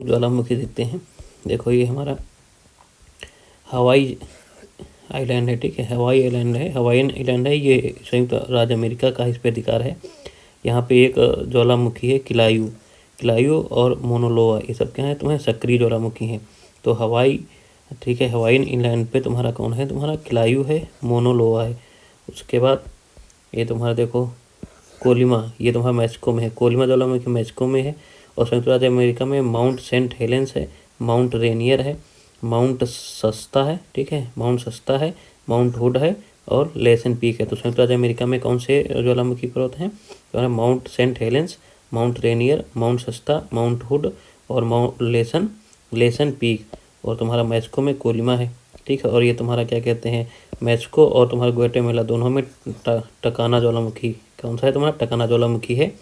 ज्वालामुखी देखते हैं। देखो ये हमारा हवाई आइलैंड है, ठीक है, हवाई आइलैंड है, हवाईयन आइलैंड है। ये संयुक्त राज्य अमेरिका का इस पे अधिकार है। यहाँ पे एक ज्वालामुखी है किलायू और मोनोलोआ, ये सब क्या है तुम्हारे सक्रिय ज्वालामुखी हैं। तो हवाई, ठीक है, हवाईयन आइलैंड पे तुम्हारा कौन है, तुम्हारा किलायू है, मोनोलोआ है। उसके बाद ये तुम्हारा देखो कोलिमा, ये तुम्हारा मैक्सिको में है, कोलिमा ज्वालामुखी मैक्सिको में है। और संयुक्त राज्य अमेरिका में माउंट सेंट हेलेंस है, माउंट रेनियर है, माउंट सस्ता है, ठीक है, माउंट सस्ता है, माउंट हुड है और लेसन पीक है। तो संयुक्त राज्य अमेरिका में कौन से ज्वालामुखी पर्वत हैं, तो Mount Saint Helens, Mount Rainier, Mount Shasta, Mount Hood और माउंट लेसन पीक। और तुम्हारा मैक्सिको में कोलिमा है, ठीक है। और ये तुम्हारा क्या कहते हैं, मैक्सिको और तुम्हारा ग्वाटेमाला दोनों में टकाना ज्वालामुखी, कौन सा है तुम्हारा, टकाना ज्वालामुखी है।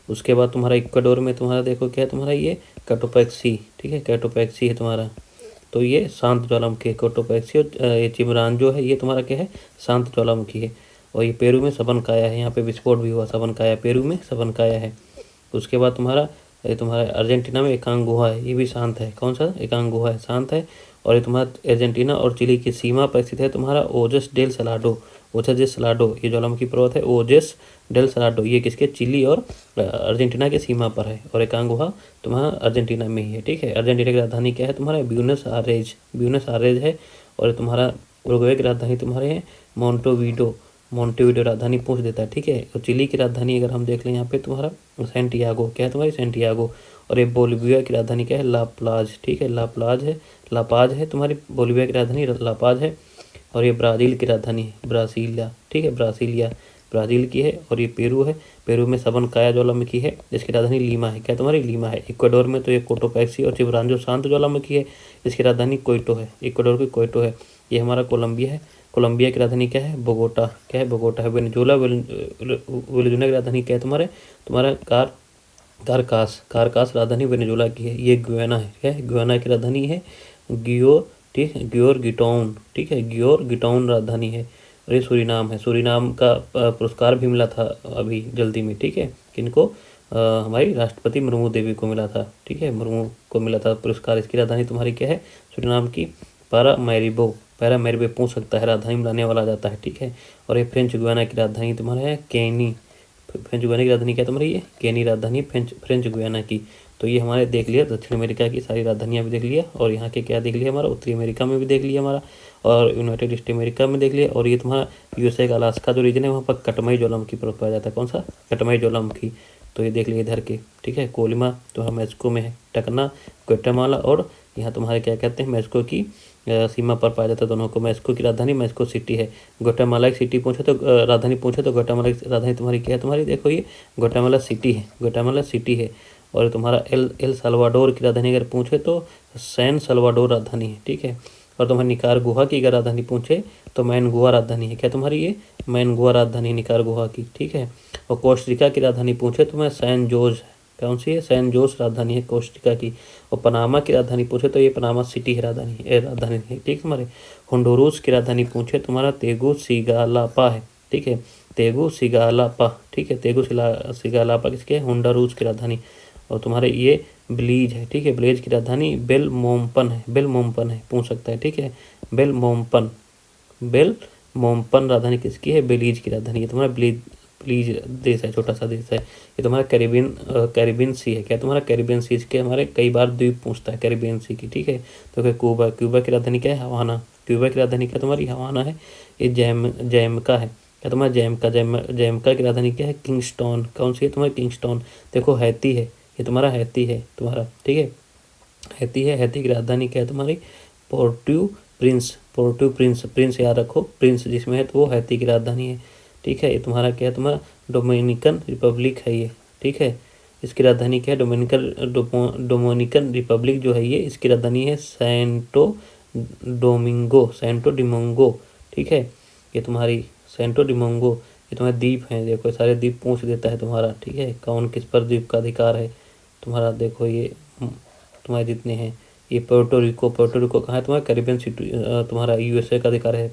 उसके बाद तुम्हारा इक्वाडोर में तुम्हारा देखो क्या है, तुम्हारा ये कैटोपैक्सी, ठीक है, कैटोपैक्सी है तुम्हारा। तो ये शांत ज्वालामुखी है कैटोपैक्सी। और ये चिमरांजो है, ये तुम्हारा क्या है, शांत ज्वालामुखी है। और ये पेरू में सबनकाया है, यहाँ पे विस्फोट भी हुआ सबनकाया, पेरू में सबनकाया है। उसके बाद ये तुम्हारा अर्जेंटीना में एकांग गुहा है, ये भी शांत है, कौन सा, एकांग गुहा है, शांत है। और ये तुम्हारा अर्जेंटीना और चिली की सीमा पर स्थित है तुम्हारा ओजस डेल सलाडो, ये ज्वालामुखी पर्वत है ओजस डेल सलाडो, ये किसके, चिली और अर्जेंटीना के सीमा पर है। और एकांग गुहा तुम्हारा अर्जेंटीना में ही है, ठीक है। अर्जेंटीना की राजधानी क्या है तुम्हारा, ब्यूनस आयरेज है। और तुम्हारा उरुग्वे की राजधानी तुम्हारे है मोन्टेविडो राजधानी पूछ देता है, ठीक है। और चिली की राजधानी अगर हम देख लें यहाँ पे तुम्हारा सेंटियागो, क्या है तुम्हारी, सेंटियागो। और ये बोलिविया की राजधानी क्या है, लाप्लाज, ठीक है, लापाज है तुम्हारी बोलिविया की राजधानी लापाज है। और ये ब्राज़ील की राजधानी है ब्रासीलिया, ठीक है, ब्राज़ील की है। और ये पेरू है, पेरू में सबनकाया ज्वालामुखी है, जिसकी राजधानी लीमा है, क्या तुम्हारी, लीमा है। इक्वाडोर में तो ये कोटोपैक्सी और चिमरांजो शांत ज्वालामुखी है, इसकी राजधानी कोयटो है, इक्वाडोर की कोयटो है। ये हमारा कोलंबिया है, कोलंबिया की राजधानी क्या है, बोगोटा, क्या है, बोगोटा है। वेनेजुएला की राजधानी क्या है तुम्हारा कारकास राजधानी वेनेजुएला की है। ये गुयाना है, क्या है, गुयाना की राजधानी है ठीक है, ग्योर गिटोन, ठीक है, ग्योर गिटोन राजधानी है। और ये सूरीनाम है, सूरीनाम का पुरस्कार भी मिला था अभी जल्दी में, ठीक है, किनको, हमारी राष्ट्रपति मुर्मू देवी को मिला था, ठीक है, मुर्मू को मिला था पुरस्कार। इसकी राजधानी तुम्हारी क्या है, सूरीनाम की पैरामैरिबो पूछ सकता है, राजधानी मिलाने वाला जाता है, ठीक है। और ये फ्रेंच गुयाना की राजधानी तुम्हारा है केनी, फ्रेंच गुयाना की राजधानी क्या तुम्हारी है, केनी राजधानी फ्रेंच गुयाना की। तो ये हमारे देख लिया दक्षिण अमेरिका की सारी राजधानियाँ भी देख लिया, और यहाँ के क्या देख लिया हमारा, उत्तरी अमेरिका में भी देख लिया हमारा, और यूनाइटेड स्टेट अमेरिका में देख लिया। और ये तुम्हारा यूएसए का अलास्का जो रीजन है वहाँ पर कटमई ज्वालामुखी पर्वत पाया जाता है, कौन सा, कटमई ज्वालामुखी। तो ये देख लिया इधर के, ठीक है। कोलिमा तुम्हारा मैक्सिको में है, टकना ग्वाटेमाला, और यहाँ तुम्हारे क्या कहते हैं, मैक्सिको की सीमा पर पाया जाता है दोनों को। मैक्सिको की राजधानी मैक्सिको सिटी है। ग्वाटेमाला की सिटी पूछे तो राजधानी पूछे तो ग्वाटेमाला की राजधानी तुम्हारी क्या है, तुम्हारी देखो ये ग्वाटेमाला सिटी है। और तुम्हारा एल साल्वाडोर की राजधानी अगर पूछे तो सैन साल्वाडोर राजधानी है, ठीक है। और तुम्हारी निकारागुआ की अगर राजधानी पूछे तो मैनगुआ राजधानी है, क्या तुम्हारी ये, मैनगुआ राजधानी निकारागुआ की, ठीक है। और कोस्टरिका की राजधानी पूछे तो मैं सैन जोस, कौन सी है, सैन जोस राजधानी है कोस्टरिका की। और पनामा की राजधानी पूछे तो ये पनामा सिटी है, राजधानी है, ठीक है। हमारे होंडुरास की राजधानी पूछे तुम्हारा तेगुसिगालापा है, ठीक है, तेगुसिगालापा, ठीक है, तेगुसिगालापा किसके है, होंडुरास की राजधानी। और तुम्हारे ये ब्लीज है, ठीक है, ब्लीज की राजधानी बेलमोम्पन है, पूछ सकता है, ठीक है, बेलमोम्पन राजधानी किसकी है, बेलीज की राजधानी है तुम्हारा ब्लीज देश है, छोटा सा देश है। ये तुम्हारा कैरिबियन सी है, क्या तुम्हारा कैरिबियन सी, इसके हमारे कई बार द्वीप पूछता है कैरिबियन सी की, ठीक है। तो क्यूबा की राजधानी क्या है, हवाना, क्यूबा की राजधानी क्या तुम्हारी, हवाना है। ये जैमका है, क्या तुम्हारा जैमका की राजधानी क्या है, किंगस्टोन, कौन सी है तुम्हारी, किंगस्टोन। देखो हैती है, ये तुम्हारा हैती है तुम्हारा, ठीक है, हैती की राजधानी क्या है तुम्हारी, पोर्टू प्रिंस याद रखो, प्रिंस जिसमें है तो वो हैती की राजधानी है, ठीक है। ये तुम्हारा क्या है, तुम्हारा डोमिनिकन रिपब्लिक है ये, ठीक है। इसकी राजधानी क्या है, डोमिनिकन रिपब्लिक जो है ये, इसकी राजधानी है सैंटो डिमोंगो, ठीक है। ये तुम्हारी सैंटो डिमोंगो, ये तुम्हारे द्वीप हैं, देखो सारे द्वीप पूछ देता है तुम्हारा, ठीक है, कौन किस पर द्वीप का अधिकार है तुम्हारा। देखो ये तुम्हारे जितने हैं, ये पोर्टो रिको कहाँ है तुम्हारा, कैरिबियन सिटी, तुम्हारा यूएसए का अधिकार है।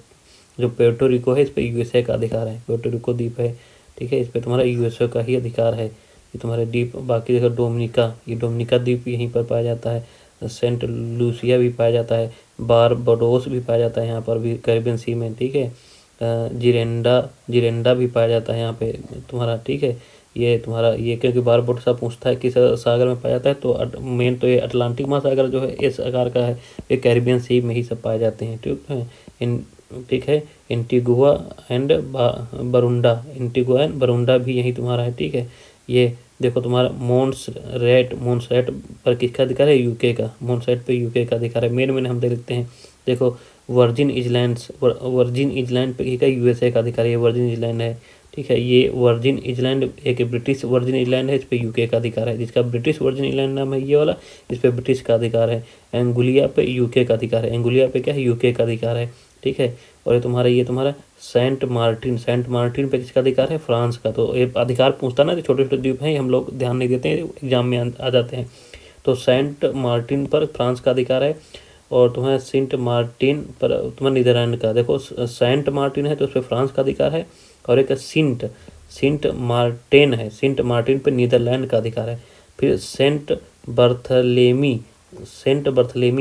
जो पोर्टो रिको है इस पर यूएसए का अधिकार है, पोर्टो रिको द्वीप है, ठीक है, इस पर तुम्हारा यूएसए का ही अधिकार है। ये तुम्हारे द्वीप। बाकी देखो डोमिनिका, ये डोमिनिका द्वीप यहीं पर पाया जाता है। सेंट लूसिया भी पाया जाता है। बारबाडोस भी पाया जाता है यहाँ पर भी, कैरिबियन सी में, ठीक है। जिरेंडा जिरेंडा भी पाया जाता है यहाँ पे तुम्हारा, ठीक है। ये तुम्हारा ये क्योंकि बारबाडोस पूछता है किस सागर में पाया जाता है, तो मेन तो ये अटलांटिक महासागर जो है इस आकार का है, ये कैरिबियन सी में ही सब पाए जाते हैं, ठीक है। ठीक है। एंटीगुआ एंड एंटीगुआ एंड बरुंडा भी यही तुम्हारा है, ठीक है। ये देखो तुम्हारा मोन्सरेट पर किसका अधिकार है, यूके का। मोन्सरेट पे यूके का अधिकार है। मेन हम देखते हैं, देखो वर्जिन इजलैंड पे किसका, यूएसए का अधिकार है। ये वर्जिन इजलैंड है, ठीक है। ये वर्जिन इजलैंड एक ब्रिटिश वर्जिन इजलैंड है, इस पे यूके का अधिकार है। जिसका ब्रिटिश वर्जिन इजलैंड नाम है ये वाला, इस पे ब्रिटिश का अधिकार है। एंगुलिया पे यूके का अधिकार है। एंगुलिया पे क्या है, यूके का अधिकार है, ठीक है। और ये तुम्हारा सेंट मार्टिन पे किसका अधिकार है, फ्रांस का। तो ये अधिकार पूछता ना, तो छोटे छोटे द्वीप हैं, हम लोग ध्यान नहीं देते हैं, एग्जाम में आ जाते हैं। तो सेंट मार्टिन पर फ्रांस का अधिकार है। और तुम्हें सेंट मार्टिन पर तुम्हें नीदरलैंड का, देखो सेंट मार्टिन है तो उस पर फ्रांस का अधिकार है। और एक सेंट मार्टिन है, सेंट मार्टिन पर नीदरलैंड का अधिकार है। फिर सेंट बर्थलेमी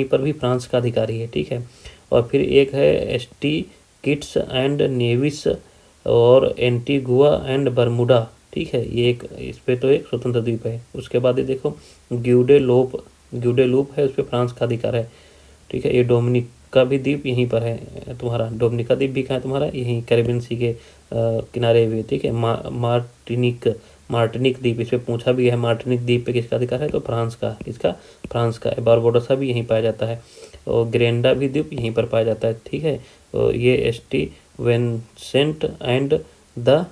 पर भी फ्रांस का अधिकारी है, ठीक है। और फिर एक है एसटी किट्स एंड नेविस और एंटीगुआ एंड बरमुडा, ठीक है। ये एक इस पे तो एक स्वतंत्र द्वीप है। उसके बाद ये देखो ग्यूडेलूप है, उस पर फ्रांस का अधिकार है, ठीक है। ये डोमिनिका भी द्वीप यहीं पर है तुम्हारा। डोमिनिका द्वीप भी कहाँ है तुम्हारा, यहीं कैरिबियन सी के किनारे भी, ठीक है। मार्टिनिक द्वीप, इस पे पूछा भी है, मार्टिनिक द्वीप पे किसका अधिकार है, तो फ्रांस का। किसका, फ्रांस का। बारबाडोसा भी यहीं पाया जाता है। और ग्रेंडा भी द्वीप यहीं पर पाया जाता है, ठीक है। और ये एसटी विंसेंट एंड द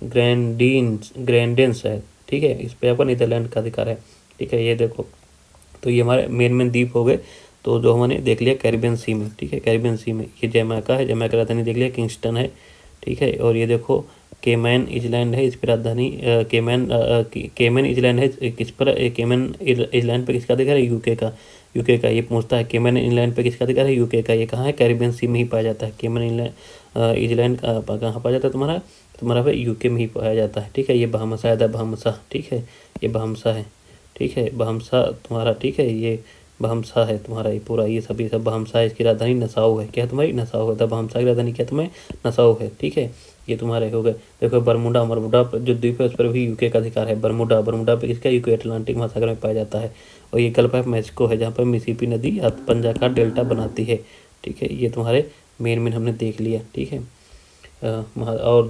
ग्रैंडेंस है, ठीक है। इस पे आपका नीदरलैंड का अधिकार है, ठीक है। ये देखो, तो ये हमारे मेन द्वीप हो गए। तो जो हमने देख लिया कैरिबियन सी में, ठीक है। कैरिबियन सी में ये जमैका है, जमैका राजधानी देख लिया किंगस्टन है, ठीक है। और ये देखो केमैन इजलैंड है, इस पर राजधानी केमैन इजलैंड है। किस पर, केमैन इजलैंड पे किसका अधिकार है, यूके का। ये पूछता है केमैन इजलैंड पे किसका अधिकार है, यूके का। ये कहाँ है, कैरिबियन सी में ही पाया जाता है। केमैन इजलैंड कहाँ पाया जाता है तुम्हारा पे, यूके में ही पाया जाता है, ठीक है। ये बहामसा है, बहामसा, ठीक है। ये बहामसा है, ठीक है। बहामसा तुम्हारा, ठीक है। ये बहामसा है तुम्हारा, ये पूरा ये सब बहामसा है। इसकी राजधानी नसाउ है, क्या तुम्हारी, नसाउ है। बहामसा की राजधानी क्या तुम्हें, नसाउ है, ठीक है। ये तुम्हारे हो गए। देखो बरमुडा जो द्वीप है उस पर भी यूके का अधिकार है। बरमुडा पे किसका, यूके, अटलांटिक महासागर में पाया जाता है। और ये गल्फ ऑफ मेक्सिको है, जहाँ पर मिसिसिपी नदी पंजा का डेल्टा बनाती है, ठीक है। ये तुम्हारे मेन हमने देख लिया, ठीक है। और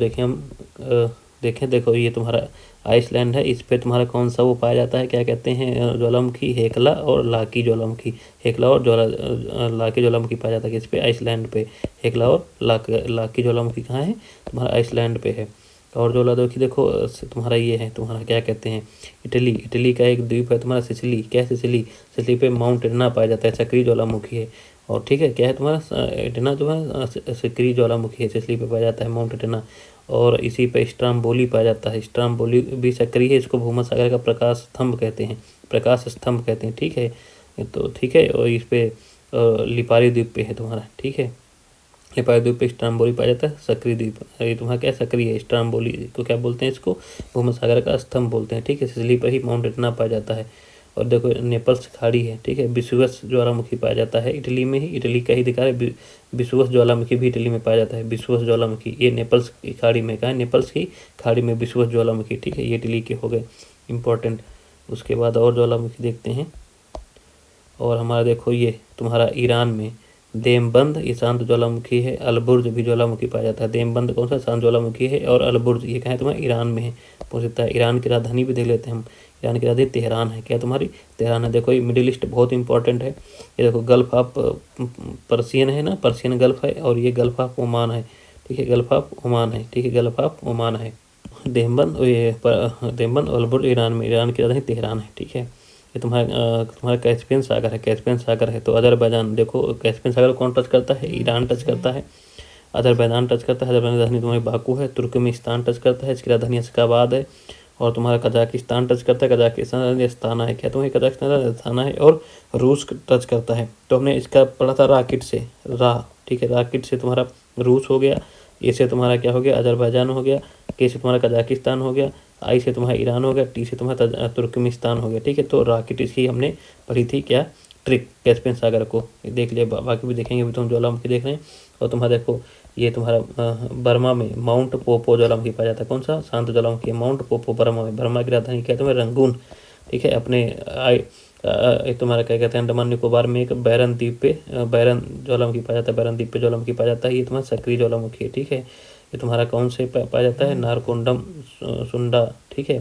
देखो ये तुम्हारा आइसलैंड है। इस पे तुम्हारा कौन सा वो पाया जाता है, क्या कहते हैं, ज्वालामुखी, हेकला और लाकी ज्वालामुखी। हेकला और लाकी ज्वालामुखी पाया जाता है किस पे, आइसलैंड पे। हेकला और लाकी ज्वालामुखी कहाँ है, तुम्हारा आइसलैंड पे है। और ज्वालामुखी देखो तुम्हारा ये है, तुम्हारा क्या कहते हैं, इटली का एक द्वीप है तुम्हारा, सिसिली। क्या, सिसिली पे माउंट एटना पाया जाता है, सक्रिय ज्वालामुखी है। और ठीक है, क्या है तुम्हारा, एटना जो है सक्रिय ज्वालामुखी है, सिसिली पे पाया जाता है माउंट एटना। और इसी पे स्ट्राम्बोली पाया जाता है, स्ट्राम्बोली भी सक्रिय है। इसको भूमध्यसागर का प्रकाश स्तंभ कहते हैं, ठीक है। तो ठीक है, और इस पे लिपारी द्वीप पे है तुम्हारा, ठीक है। लिपारी द्वीप पे स्ट्राम्बोली पाया जाता है, सक्रिय द्वीप। ये तुम्हारा क्या, सक्रिय है। स्ट्राम्बोली को क्या बोलते हैं, इसको भूमध्यसागर का स्तंभ बोलते हैं, ठीक है। सिसिली पर ही माउंट एटना पाया जाता है। और देखो नेपल्स खाड़ी है, ठीक है। विसुवस ज्वालामुखी पाया जाता है इटली में ही, इटली का ही दिखा है। विसुवस ज्वालामुखी भी इटली में पाया जाता है। विसुवस ज्वालामुखी ये नेपल्स की खाड़ी में, कहा है, नेपल्स की खाड़ी में विसुवस ज्वालामुखी, ठीक है। ये इटली के हो गए इंपॉर्टेंट। उसके बाद और ज्वालामुखी देखते हैं। और हमारा देखो ये तुम्हारा ईरान में देमबंद, ये शांत ज्वालामुखी है। अलबुर्ज भी ज्वालामुखी पाया जाता है। देमबंद कौन सा, शांत ज्वालामुखी है। और अलबुर्ज ये कहाँ है तुम्हारा, ईरान में है। पूछ सकता है। ईरान की राजधानी भी देख लेते हैं हम। ईरान की राजधानी तेहरान है, क्या तुम्हारी, तेहरान है। देखो ये मिडिल ईस्ट बहुत इंपॉर्टेंट है। ये देखो गल्फ ऑफ पर्सियन है ना, पर्सियन गल्फ है। और ये गल्फ ऑफ ओमान है, ठीक है। गल्फ ऑफ ओमान है, ठीक है, गल्फ ऑफ ओमान है। देमबंद अलबुर्ज ईरान में, ईरान की राजधानी तेहरान है, ठीक है। ये तुम्हारा कैस्पियन सागर है, कैस्पियन सागर है। तो अजरबैजान, देखो कैस्पियन सागर कौन टच करता है, ईरान टच करता है। अजरबैजान टच करता है। अजरबैजान की राजधानी तुम्हारी बाकू है। तुर्कमेनिस्तान टच करता है, इसकी राजधानी अशकाबाद है। और तुम्हारा कजाकिस्तान टच करता है, कजाकिस्तान अस्ताना है, क्या तुम्हें कजाकिस्तान अस्ताना है। और रूस टच करता है। तो हमने इसका पढ़ा था राकिट से, ठीक है। राकिट से तुम्हारा रूस हो गया, ए से तुम्हारा क्या हो गया, अजरबैजान हो गया, के से तुम्हारा कजाकिस्तान हो गया, आई से तुम्हारा ईरान हो गया, टी से तुम्हारा तुर्कमेनिस्तान हो गया, ठीक है। तो रॉकेट इसकी हमने पढ़ी थी क्या, ट्रिक, कैस्पियन सागर को देख लिया, बाकी भी देखेंगे। अभी तो हम ज्वालामुखी देख रहे हैं। और तुम्हारा देखो ये तुम्हारा बर्मा में माउंट पोपो ज्वालामुखी पाया जाता है। कौन सा, शांत ज्वालामुखी, माउंट पोपो बर्मा में। बर्मा की राजधानी क्या है तुम्हें, रंगून, ठीक है। अपने तुम्हारा क्या कहते हैं, अंडमान निकोबार में एक बैरन द्वीप पे बैरन ज्वालामुखी पाया जाता है, बैरन द्वीप पे ज्वालामुखी पाया जाता है। ये तुम्हारा सक्रिय ज्वालामुखी है, ठीक है। ये तुम्हारा कौन से पाया जाता है, नारकोंडम सुंडा, ठीक है।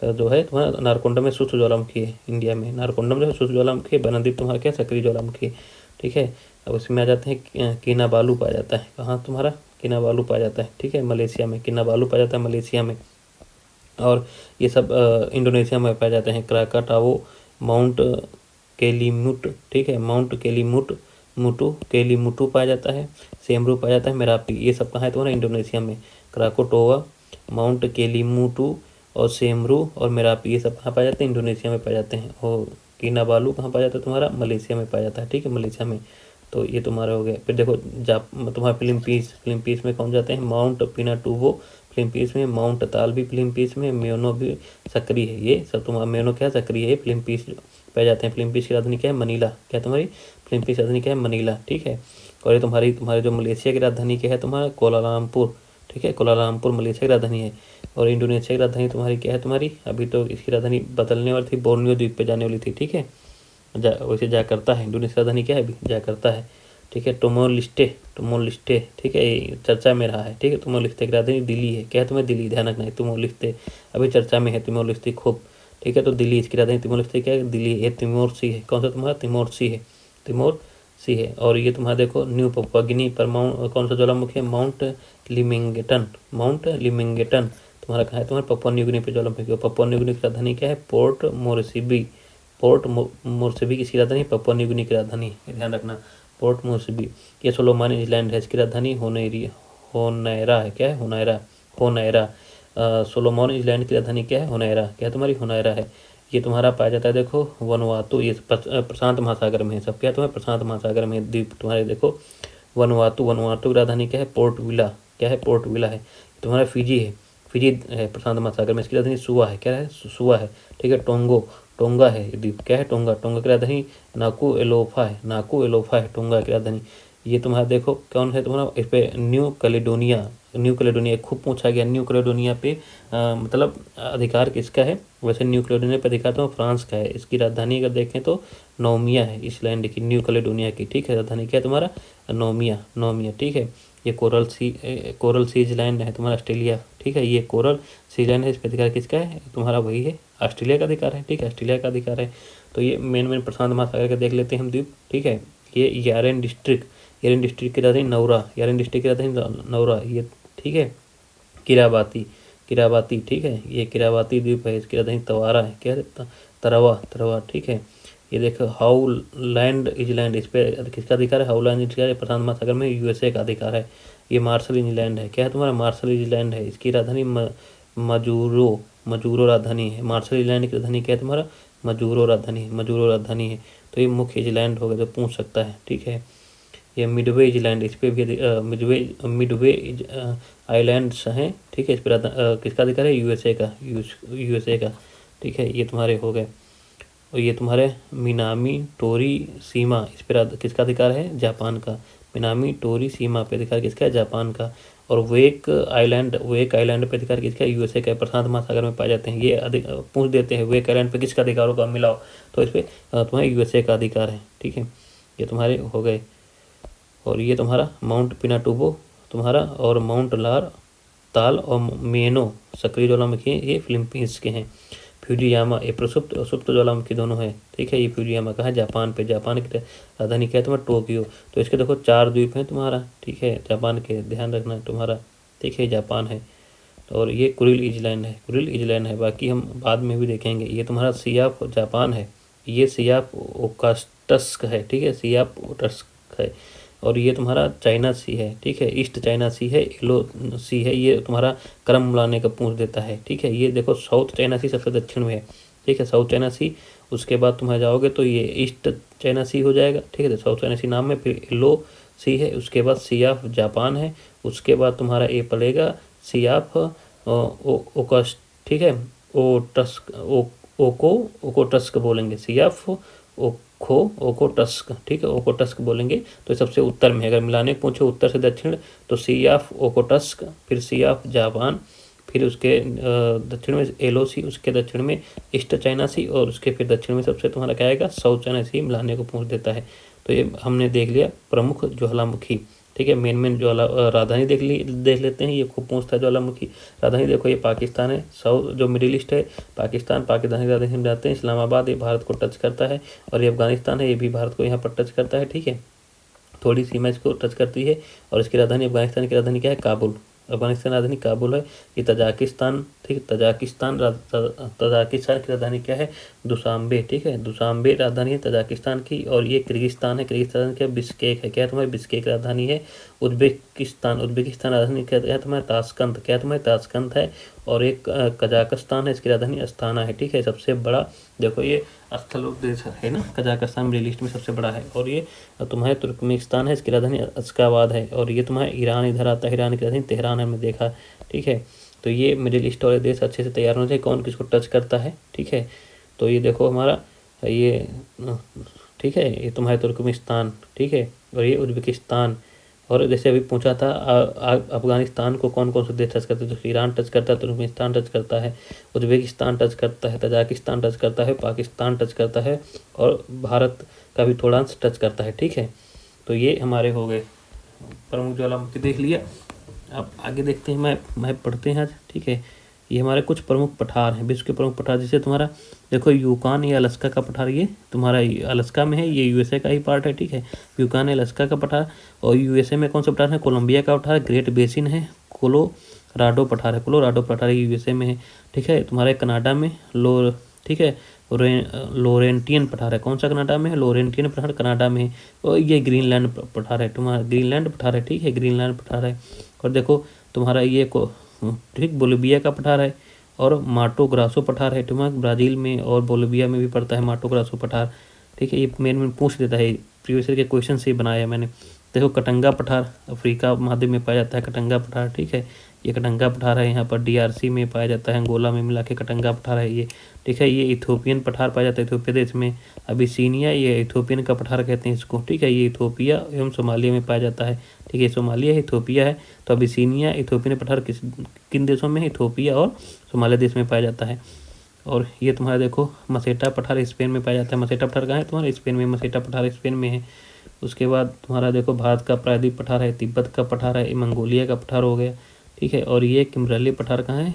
जो है तुम्हारा नारकोंडम में शुष्क ज्वालामुखी है इंडिया में, नारकोंडम जो है शुष्क ज्वालामुखी है, बैरन द्वीप तुम्हारा क्या, सक्रिय ज्वालामुखी, ठीक है। अब इसमें आ जाते हैं किनाबालू पाया जाता है, कहाँ तुम्हारा किनाबालू पाया जाता है, ठीक है, मलेशिया में किनाबालू पाया जाता है, मलेशिया में। और ये सब इंडोनेशिया में पाए जाते हैं, क्राकाटाओ, माउंट केलीमुट, ठीक है, माउंट केलीमुटू पाया जाता है, सेमरू पाया जाता है, मेरापी, ये सब कहाँ है तुम्हारा, इंडोनेशिया में। क्राकोटोवा, माउंट केलीमुटू और सेमरू और मेरापी, ये सब कहाँ पाए जाते हैं, इंडोनेशिया में पाए जाते हैं। और किनाबालू कहाँ पाया जाता है तुम्हारा, मलेशिया में पाया जाता है, ठीक है, मलेशिया में। तो ये तुम्हारा हो गया। फिर देखो तुम्हारा फिलिपींस में कौन जाते हैं, माउंट पिनाटुबो फिलिपींस में, माउंट ताल भी फिलिपींस में, मेयोनो भी सक्रिय है, ये सब तुम्हारा मेयोनो क्या सक्रिय है, फिलिपींस पाए जाते हैं। फिलिपींस की राजधानी क्या है, मनीला, क्या तुम्हारी फिलिपींस की राजधानी क्या है, मनीला, ठीक है। और ये तुम्हारे जो मलेशिया की राजधानी क्या है तुम्हारा, कोलालमपुर, ठीक है, कोलालमपुर मलेशिया की राजधानी है। और इंडोनेशिया की राजधानी तुम्हारी क्या है तुम्हारी, अभी तो इसकी राजधानी बदलने वाली थी, बोर्नियो द्वीप पे जाने वाली थी, ठीक है। वैसे जाकर्ता है, इंडोनेशिया राजधानी क्या है अभी, जाकर्ता है, ठीक है। टोमोर लिस्टे, ठीक है, ये चर्चा में रहा है, ठीक है। टोमोर लिस्टे की राजधानी दिल्ली है, क्या है तुम्हें, दिल्ली, ध्यान रखना है। टोमोर लिस्टे अभी चर्चा में है, तिमोर लिस्टे खूब, ठीक है। तो दिल्ली इसकी राजधानी, तिमोर लिस्टे क्या है, दिल्ली। ये तिमोर सी है, कौन सा तुम्हारा, तिमोर सी है। और ये तुम्हारा देखो न्यू पपुआ गिनी पर कौन सा ज्वालामुखी है, माउंट लिमिंगटन तुम्हारा कहाँ है, तुम्हारा पपुआ न्यू गिनी पे ज्वालामुखी। पपुआ न्यू गिनी की राजधानी क्या है, पोर्ट मोरसेबी किसकी राजधानी, पपुआ न्यू गिनी की राजधानी है, ध्यान रखना, पोर्ट मोरसेबी। ये सोलोमन आइलैंड है, इसकी राजधानी होनैरा है, क्या है, होनैरा। सोलोमन आइलैंड की राजधानी क्या है, होनैरा, क्या है तुम्हारी, होनैरा है। ये तुम्हारा पाया जाता है देखो वनुआतु, ये प्रशांत महासागर में है सब, क्या तुम्हें प्रशांत महासागर में द्वीप तुम्हारे देखो वनुआतु की राजधानी क्या है, पोर्ट विला, क्या है, पोर्ट विला है। तुम्हारा फिजी है प्रशांत महासागर में, इसकी राजधानी सुआ है, क्या है, सुआ है, ठीक है। टोंगा है द्वीप, क्या है, टोंगा की राजधानी नाकू एलोफा है टोंगा की राजधानी। ये तुम्हारा देखो कौन है तुम्हारा, इस पे न्यू कैलेडोनिया खूब पूछा गया। न्यू कैलेडोनिया पे मतलब अधिकार किसका है, वैसे न्यू कैलेडोनिया पे अधिकार तो फ्रांस का है। इसकी राजधानी अगर देखें तो नोमिया है, इस लैंड की, न्यू कैलेडोनिया की, ठीक है। राजधानी क्या है तुम्हारा, नोमिया, ठीक है। ये कोरल सीज लैंड है तुम्हारा, ऑस्ट्रेलिया, ठीक है। ये कोरल सीज लैंड है, इस पर अधिकार किसका है तुम्हारा, वही है, ऑस्ट्रेलिया का अधिकार है, ठीक है, ऑस्ट्रेलिया का अधिकार है। तो ये मेन प्रशांत महासागर का देख लेते हैं हम द्वीप, ठीक है। ये यारेन डिस्ट्रिक्ट की राजधानी नौरा, ये, ठीक है। किराबाती, ठीक है, ये किराबाती द्वीप है, इसकी राजधानी तवारा है, क्या है, तरवा, ठीक है। ये देखो हाउलैंड इजलैंड, इस पे किसका अधिकार है, हाउलैंड इजलैंड प्रशांत महासागर में यूएसए का अधिकार है। ये मार्शल इजलैंड है, क्या है तुम्हारा, मार्शल इजलैंड है, इसकी राजधानी मजूरो राजधानी है। मार्शल इजलैंड की राजधानी क्या है तुम्हारा, मजूरो राजधानी है। तो ये मुख्य इजलैंड हो गया, तो पूछ सकता है, ठीक है। ये मिडवे इजलैंड, इस पर भी मिडवे आइलैंड्स हैं, ठीक है। इस पर किसका अधिकार है, यूएसए का, ठीक है। ये तुम्हारे हो गए। और ये तुम्हारे मिनामी टोरी सीमा, इस पर किसका अधिकार है, जापान का। मिनामी टोरी सीमा पे अधिकार किसका है, जापान का। और वेक आइलैंड पे अधिकार किसका है, यूएसए का, प्रशांत महासागर में पाए जाते हैं। ये पूछ देते हैं वेक आइलैंड पे किसका अधिकार होगा, मिलाओ, तो इस पर तुम्हारे यूएसए का अधिकार है, ठीक है। ये तुम्हारे हो गए। और ये तुम्हारा माउंट पिनाटुबो तुम्हारा, और माउंट ताल और मेनो सक्रिय ज्वालामुखी, ये फिलीपींस के हैं। फ्यूजियामा ये प्रसुप्त और सुप्त ज्वालामुखी दोनों है, ठीक है। ये फ्यूजियामा कहाँ है, जापान की राजधानी क्या है तुम्हारा, टोक्यो। तो इसके देखो 4 द्वीप हैं तुम्हारा, ठीक है, जापान के, ध्यान रखना है तुम्हारा, ठीक है, जापान है। और ये कुरिल इजलैंड है, बाकी हम बाद में भी देखेंगे। ये तुम्हारा सियाफ जापान है, ये सियाफ ओकास्टस्क है, ठीक है, सियाफ ओटस्क है। और ये तुम्हारा चाइना सी है, ठीक है, ईस्ट चाइना सी है, येलो सी है। ये तुम्हारा क्रम मिलाने का पूछ देता है, ठीक है। ये देखो साउथ चाइना सी सबसे दक्षिण में है, ठीक है, साउथ चाइना सी। उसके बाद तुम्हारे जाओगे तो ये ईस्ट चाइना सी हो जाएगा, ठीक है, साउथ चाइना सी नाम में, फिर येलो सी है, उसके बाद सियाफ जापान है, उसके बाद तुम्हारा ये पड़ेगा सियाफ ओकास्ट, ठीक है, ओकोटस्क बोलेंगे, सियाफ ओकोटस्क, ठीक है, ओकोटस्क बोलेंगे। तो सबसे उत्तर में, अगर मिलाने को पूछो उत्तर से दक्षिण तो सियाफ ओकोटस्क, फिर सियाफ जापान, फिर उसके दक्षिण में एलओसी, उसके दक्षिण में ईस्ट चाइना सी, और उसके फिर दक्षिण में सबसे तुम्हारा क्या आएगा, साउथ चाइना सी मिलाने को पूछ देता है। तो ये हमने देख लिया प्रमुख ज्वालामुखी, ठीक है। मेन ज्वाला राजधानी देख लेते हैं, ये खूब पूछता है ज्वालामुखी राजधानी। देखो ये पाकिस्तान है, साउथ जो मिडिल ईस्ट है पाकिस्तान की राजधानी हम जाते हैं इस्लामाबाद, ये भारत को टच करता है। और ये अफगानिस्तान है, ये भी भारत को यहाँ पर टच करता है, ठीक है, थोड़ी सी मैच को टच करती है। और इसकी राजधानी, अफगानिस्तान की राजधानी क्या है, काबुल, अफगानिस्तान राजधानी काबुल है। ये तजाकिस्तान, ठीक है, तजाकिस्तान की राजधानी क्या है, दुशांबे, ठीक है, दुशांबे राजधानी है तजाकिस्तान की। और ये किर्गिस्तान है, किर्गिस्तान क्या, बिश्केक है, क्या तुम्हारी बिश्केक राजधानी है। उज्बेकिस्तान राजधानी क्या है तुम्हारा, ताशकंद, क्या तुम्हारी ताशकंद है। और एक कजाकिस्तान है, इसकी राजधानी अस्ताना है, ठीक है। सबसे बड़ा देखो ये स्थल देश है ना, कजाकिस्तान मिडिल ईस्ट में सबसे बड़ा है। और ये तुम्हारे तुर्कमेनिस्तान है, इसकी राजधानी अश्गाबाद है। और ये तुम्हारा ईरान इधर आता है, ईरान की राजधानी तेहरान हमने देखा, ठीक है। तो ये मिडिल ईस्ट वाले देश अच्छे से तैयार होने चाहिए, कौन किसको टच करता है, ठीक है। तो ये देखो हमारा ये, ठीक है, ये तुम्हारे तुर्कमेनिस्तान, ठीक है, और ये उज्बेकिस्तान। और जैसे अभी पूछा था अफगानिस्तान को कौन कौन से देश टच करते हैं, तो ईरान टच करता है, तुर्कमेनिस्तान टच करता है, उज्बेकिस्तान टच करता है, तजाकिस्तान टच करता है, पाकिस्तान टच करता है, और भारत का भी थोड़ा अंश टच करता है, ठीक है। तो ये हमारे हो गए प्रमुख ज्वालामुखी देख लिया। अब आगे देखते हैं, मैप पढ़ते हैं आज, ठीक है। ये हमारे कुछ प्रमुख पठार हैं, विश्व के प्रमुख पठार। जैसे तुम्हारा देखो यूकान, ये अलास्का का पठार, ये तुम्हारा अलास्का में है, ये यूएसए का ही पार्ट है, ठीक है। यूकान है अलास्का का पठार। और यूएसए में कौन सा पठार है, कोलंबिया का पठार, ग्रेट बेसिन है, कोलोराडो पठार है, कोलोराडो पठार यूएसए में है, ठीक है। तुम्हारे कनाडा में ठीक है, लोरेंटियन पठार है, कौन सा कनाडा में है, लोरेंटियन पठार कनाडा में है। और ये ग्रीनलैंड पठार है, तुम्हारा ग्रीनलैंड पठार है, ठीक है, ग्रीनलैंड पठार है। और देखो तुम्हारा ये ठीक बोलिविया का पठार है। और माटो ग्रासो पठार है तुम्हारा ब्राज़ील में, और बोलिविया में भी पड़ता है माटो ग्रासो पठार, ठीक है। ये मेन पूछ देता है, प्रीवियस ईयर के क्वेश्चन से ही बनाया है मैंने। देखो कटंगा पठार अफ्रीका महाद्वीप में पाया जाता है, कटंगा पठार, ठीक है, ये कटंगा पठार है, यहाँ पर डीआरसी में पाया जाता है, अंगोला में मिला के कटंगा पठार है ये, ठीक है। ये इथोपियन पठार पाया जाता है इथोपिया देश में, अबिसीनिया, ये इथोपियन का पठार कहते हैं इसको, ठीक है। ये इथोपिया एवं सोमालिया में पाया जाता है, ठीक है, सोमालिया है, इथोपिया है। तो अबिसीनिया इथोपियन पठार किन देशों में है, इथोपिया और सोमालिया देश में पाया जाता है। और ये तुम्हारा देखो मसेटा पठार स्पेन में पाया जाता है, मसेटा पठार कहाँ है तुम्हारा, स्पेन में, मसेटा पठार स्पेन में है। उसके बाद तुम्हारा देखो भारत का प्रायद्वीप पठार है, तिब्बत का पठार है, मंगोलिया का पठार हो गया, ठीक है। और ये किम्बर्ली पठार कहाँ है,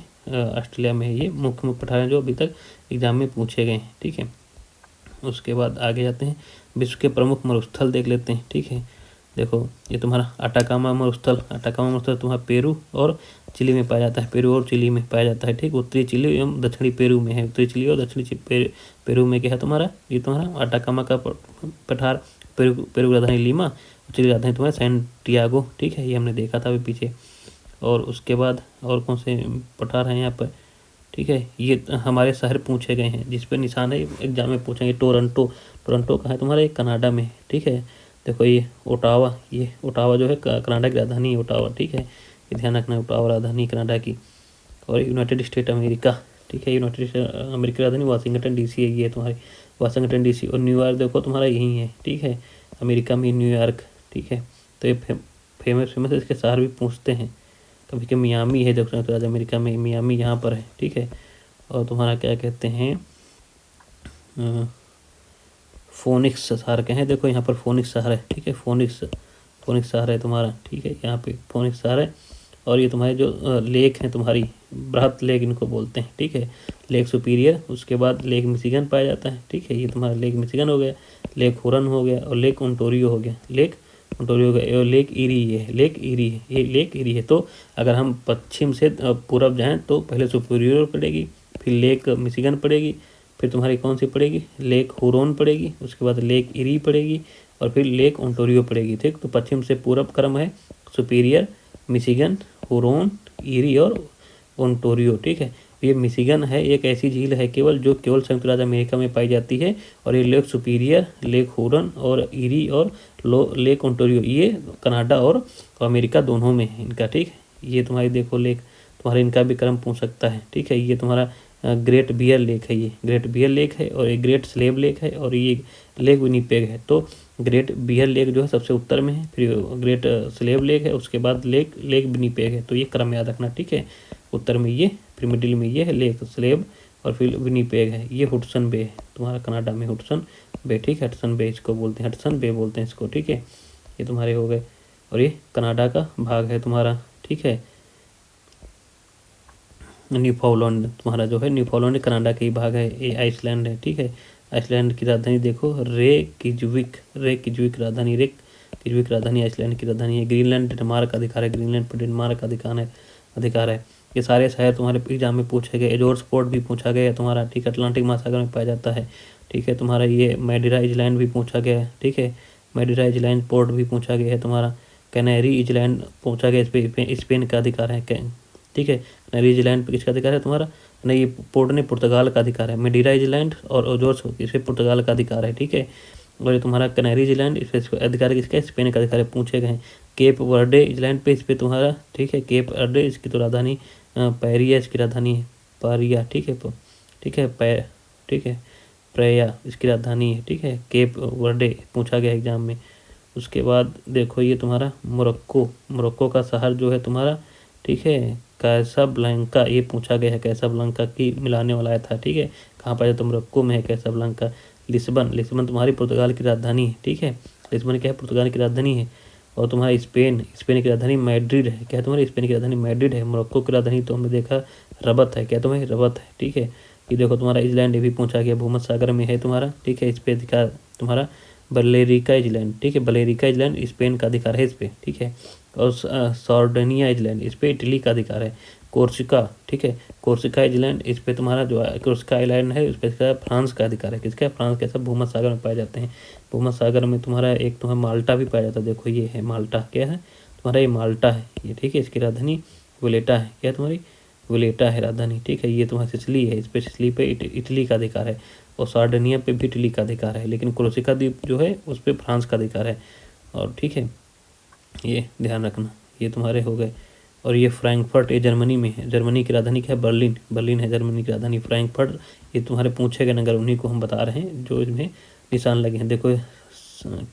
ऑस्ट्रेलिया में है। ये मुख्य पठार हैं जो अभी तक एग्जाम में पूछे गए हैं, ठीक है। उसके बाद आगे जाते हैं, विश्व के प्रमुख मरुस्थल देख लेते हैं, ठीक है। देखो ये तुम्हारा अटाकामा मरुस्थल तुम्हारा पेरू और चिली में पाया जाता है, पेरू और चिली में पाया जाता है, ठीक। उत्तरी चिली एवं दक्षिणी पेरू में है, उत्तरी चिली और दक्षिणी पेरू में क्या है तुम्हारा, ये तुम्हारा अटाकामा का पठार, पेरू राजधानी लीमा, चिली राजधानी तुम्हारा सैंटियागो, ठीक है, ये हमने देखा था अभी पीछे। और उसके बाद और कौन से पठार हैं यहाँ पर, ठीक है, ये हमारे शहर पूछे गए हैं जिस पर निशान है, एग्जाम में पूछेंगे। टोरंटो कहाँ है तुम्हारा, ये कनाडा में, ठीक है। देखो ये ओटावा जो है कनाडा की राजधानी है ओटावा, ठीक है, ये ध्यान रखना, ओटावा राजधानी कनाडा की। और यूनाइटेड स्टेट अमेरिका, ठीक है, यूनाइटेड स्टेट अमेरिका राजधानी वाशिंगटन डीसी है, ये तुम्हारी वाशिंगटन डीसी। और न्यूयॉर्क देखो तुम्हारा यही है, ठीक है, अमेरिका में न्यूयॉर्क, ठीक है। तो ये फेमस इसके शहर भी पूछते हैं कभी कि मियामी है, दक्षिण राज्य अमेरिका में मियामी यहाँ पर है, ठीक है। और तुम्हारा क्या कहते हैं, फोनिक्स शहर के हैं, देखो यहाँ पर फोनिक्स शहर है, ठीक है, फोनिक्स शहर है तुम्हारा, ठीक है, यहाँ पे फोनिक्स शहर है। और ये तुम्हारे जो लेक हैं तुम्हारी बृहत लेक इनको बोलते हैं, ठीक है, लेक सुपीरियर। उसके बाद लेक मिशिगन पाया जाता है, ठीक है, ये तुम्हारा लेक मिशिगन हो गया, लेक हुरन हो गया, और लेक ओंटारियो हो गया, लेक ओंटारियो हो गया। और लेक इरी है, ये लेक इरी है। तो अगर हम पश्चिम से पूरब जाएँ तो पहले सुपीरियर पड़ेगी, फिर लेक मिशिगन पड़ेगी, फिर तुम्हारी कौन सी पड़ेगी, लेक हुरोन पड़ेगी, उसके बाद लेक इरी पड़ेगी, और फिर लेक ओंटारियो पड़ेगी, ठीक। तो पश्चिम से पूरब क्रम है सुपीरियर, मिशिगन, हुरोन, इरी और ओंटारियो, ठीक है। ये मिशिगन है, एक ऐसी झील है जो केवल संयुक्त राज्य अमेरिका में पाई जाती है। और ये लेक सुपीरियर, लेक हुरन और इरी और लेक ओंटारियो ये कनाडा और अमेरिका दोनों में है इनका, ठीक है। ये तुम्हारी देखो लेक तुम्हारे इनका भी क्रम पूछ सकता है, ठीक है। ये तुम्हारा ग्रेट बियर लेक है, ये ग्रेट बियर लेक है, और एक ग्रेट स्लेव लेक है, और ये लेक विनिपेग है। तो ग्रेट बियर लेक जो है सबसे उत्तर में है, फिर ग्रेट स्लेव लेक है, उसके बाद लेक विनिपेग है। तो ये क्रम याद रखना, ठीक है। उत्तर में ये, फिर मिडिल में ये है लेक स्लेव, और फिर विनिपेग है। ये हुडसन बे है तुम्हारा कनाडा में, हुडसन बे, ठीक है। हडसन बे इसको बोलते हैं, हडसन बे बोलते हैं इसको, ठीक है। ये तुम्हारे हो गए, और ये कनाडा का भाग है तुम्हारा, ठीक है। न्यूफाउंडलैंड तुम्हारा जो है, न्यूफाउंडलैंड कनाडा का ही भाग है। ये आइसलैंड है, ठीक है। आइसलैंड की राजधानी देखो रेकिजविक राजधानी, रेकिजविक राजधानी आइसलैंड की राजधानी है। ग्रीनलैंड डेनमार्क अधिकार है, ग्रीनलैंड पर डेनमार्क अधिकार है। ये सारे शहर तुम्हारे एग्जाम में पूछे गए। एजोर्स पोर्ट भी पूछा गया है तुम्हारा, ठीक है। अटलांटिक महासागर में पाया जाता है, ठीक है। तुम्हारा ये मैडिरा आइलैंड भी पूछा गया है, ठीक है। मैडिरा आइलैंड पोर्ट भी पूछा गया है तुम्हारा। कैनरी आइलैंड पूछा गया, इस पे स्पेन का अधिकार है, ठीक है। कैनरी आइलैंड पे किसका अधिकार है तुम्हारा, नहीं, ये पोर्ट ने पुर्तगाल का अधिकार है। मेडिरा आइलैंड और अजोर्स इस पे पुर्तगाल का अधिकार है, ठीक है। और ये तुम्हारा कैनरी आइलैंड, इस पे अधिकार किसका है, स्पेन का अधिकार है, पूछे गए हैं। केप वर्डे आइलैंड पे, इस पे तुम्हारा, ठीक है, केप वर्डे, इसकी तो राजधानी पैरिया, इसकी राजधानी है पारिया, ठीक है। ठीक है, ठीक है, प्रेया इसकी राजधानी है, ठीक है। केप वर्डे पूछा गया एग्जाम में। उसके बाद देखो ये तुम्हारा मोरक्को का शहर जो है तुम्हारा, ठीक है, कैसाब्लैंका, ये पूछा गया है। कैसाब्लैंका की मिलाने वाला आया था, ठीक है। कहाँ पाया जाता है, मोरक्को में है कैसाब्लैंका। लिस्बन तुम्हारी पुर्तगाल की राजधानी है, ठीक है। लिस्बन क्या है, पुर्तगाल की राजधानी है। और तुम्हारा स्पेन की राजधानी मैड्रिड है, क्या तुम्हारी स्पेन की राजधानी मैड्रिड है। मोरक्को की राजधानी तो हमने देखा रबत है, क्या तुम्हारी रबत है, ठीक है। ये देखो तुम्हारा आइसलैंड, ये भी पूछा गया, भूमध्य सागर में है तुम्हारा, ठीक है। इस पे अधिकार तुम्हारा बलेरिका आइलैंड, ठीक है। बलेरिका आइलैंड स्पेन का अधिकार है इस पे, ठीक है। और सार्डिनिया आइलैंड, इस पे इटली का अधिकार है। कोर्सिका, ठीक है, कोर्सिका आइलैंड, इस पे तुम्हारा जो कोर्सिका आइलैंड है, उस पर फ्रांस का अधिकार है। किसका, फ्रांस के, सब भूमध्य सागर में पाए जाते हैं। भूमध्य सागर में तुम्हारा एक तुम्हारा माल्टा भी पाया जाता है, देखो ये है माल्टा, क्या है तुम्हारा, ये माल्टा है ये, ठीक है। इसकी राजधानी वलेटा है, क्या तुम्हारी, वलेटा है राजधानी, ठीक है। ये तुम्हारा सिसिली है, इस पे सिसिली पे इटली का अधिकार है। और सार्डिनिया पे भी इटली का अधिकार है, लेकिन कोर्सिका द्वीप जो है उस पर फ्रांस का अधिकार है, और ठीक है, ये ध्यान रखना। ये तुम्हारे हो गए। और ये फ्रैंकफर्ट, ये जर्मनी में है। जर्मनी की राजधानी क्या है, बर्लिन है जर्मनी की राजधानी। फ्रैंकफर्ट, ये तुम्हारे पूछे गए नगर, उन्हीं को हम बता रहे हैं जो इसमें निशान लगे हैं, देखो,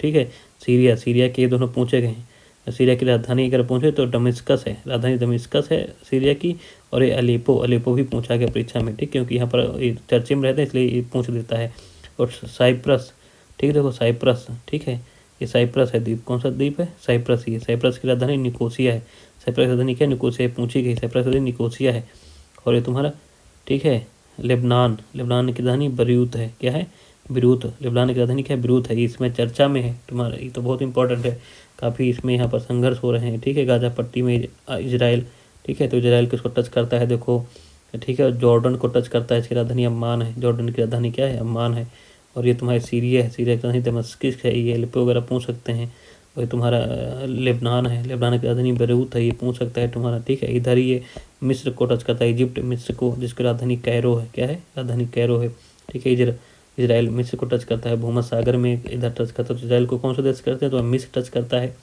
ठीक है। सीरिया के, ये दोनों पूछे गए हैं। सीरिया की राजधानी अगर पूछे तो दमिश्कस है, राजधानी दमिश्कस है सीरिया की। और ये अलेपो भी पूछा गया परीक्षा में, ठीक, क्योंकि यहाँ पर चर्चे में रहते हैं इसलिए ये पूछ देता है। और साइप्रस, ठीक है, देखो साइप्रस, ठीक है, ये साइप्रस है द्वीप, कौन सा द्वीप है, साइप्रस। ये साइप्रस की राजधानी निकोसिया है। साइप्रस की राजधानी क्या, निकोसिया, पूछी गई, साइप्रस की राजधानी निकोसिया है। और ये तुम्हारा, ठीक है, लेबनान की राजधानी बेरूत है, क्या है, बेरूत। लेबनान की राजधानी क्या है, बेरूत है। इसमें चर्चा में है तुम्हारा, ये तो बहुत इंपॉर्टेंट है, काफ़ी इसमें यहाँ पर संघर्ष हो रहे हैं, ठीक है। गाजा पट्टी में इजराइल, ठीक है, तो इजराइल किसको टच करता है, देखो, ठीक है। जॉर्डन को टच करता है, इसकी राजधानी अम्मान है। जॉर्डन की राजधानी क्या है, अम्मान है। और ये तुम्हारी सीरिया है, सीरिया की राजधानी दमिश्कस है, ये एलेपो वगैरह पूछ सकते हैं। और तुम्हारा लेबनान है, लेबनान की राजधानी बेरूत है, ये पूछ सकता है तुम्हारा, ठीक है। इधर ये मिस्र को टच करता है, इजिप्ट, मिस्र को, जिसकी राजधानी कैरो है, क्या है, राजधानी कैरो है, ठीक है। इधर इजराइल मिस्र को टच करता है, भूमध्य सागर में इधर टच करता है। तो इजराइल को कौन सा देश करते हैं, तो मिस्र टच करता है।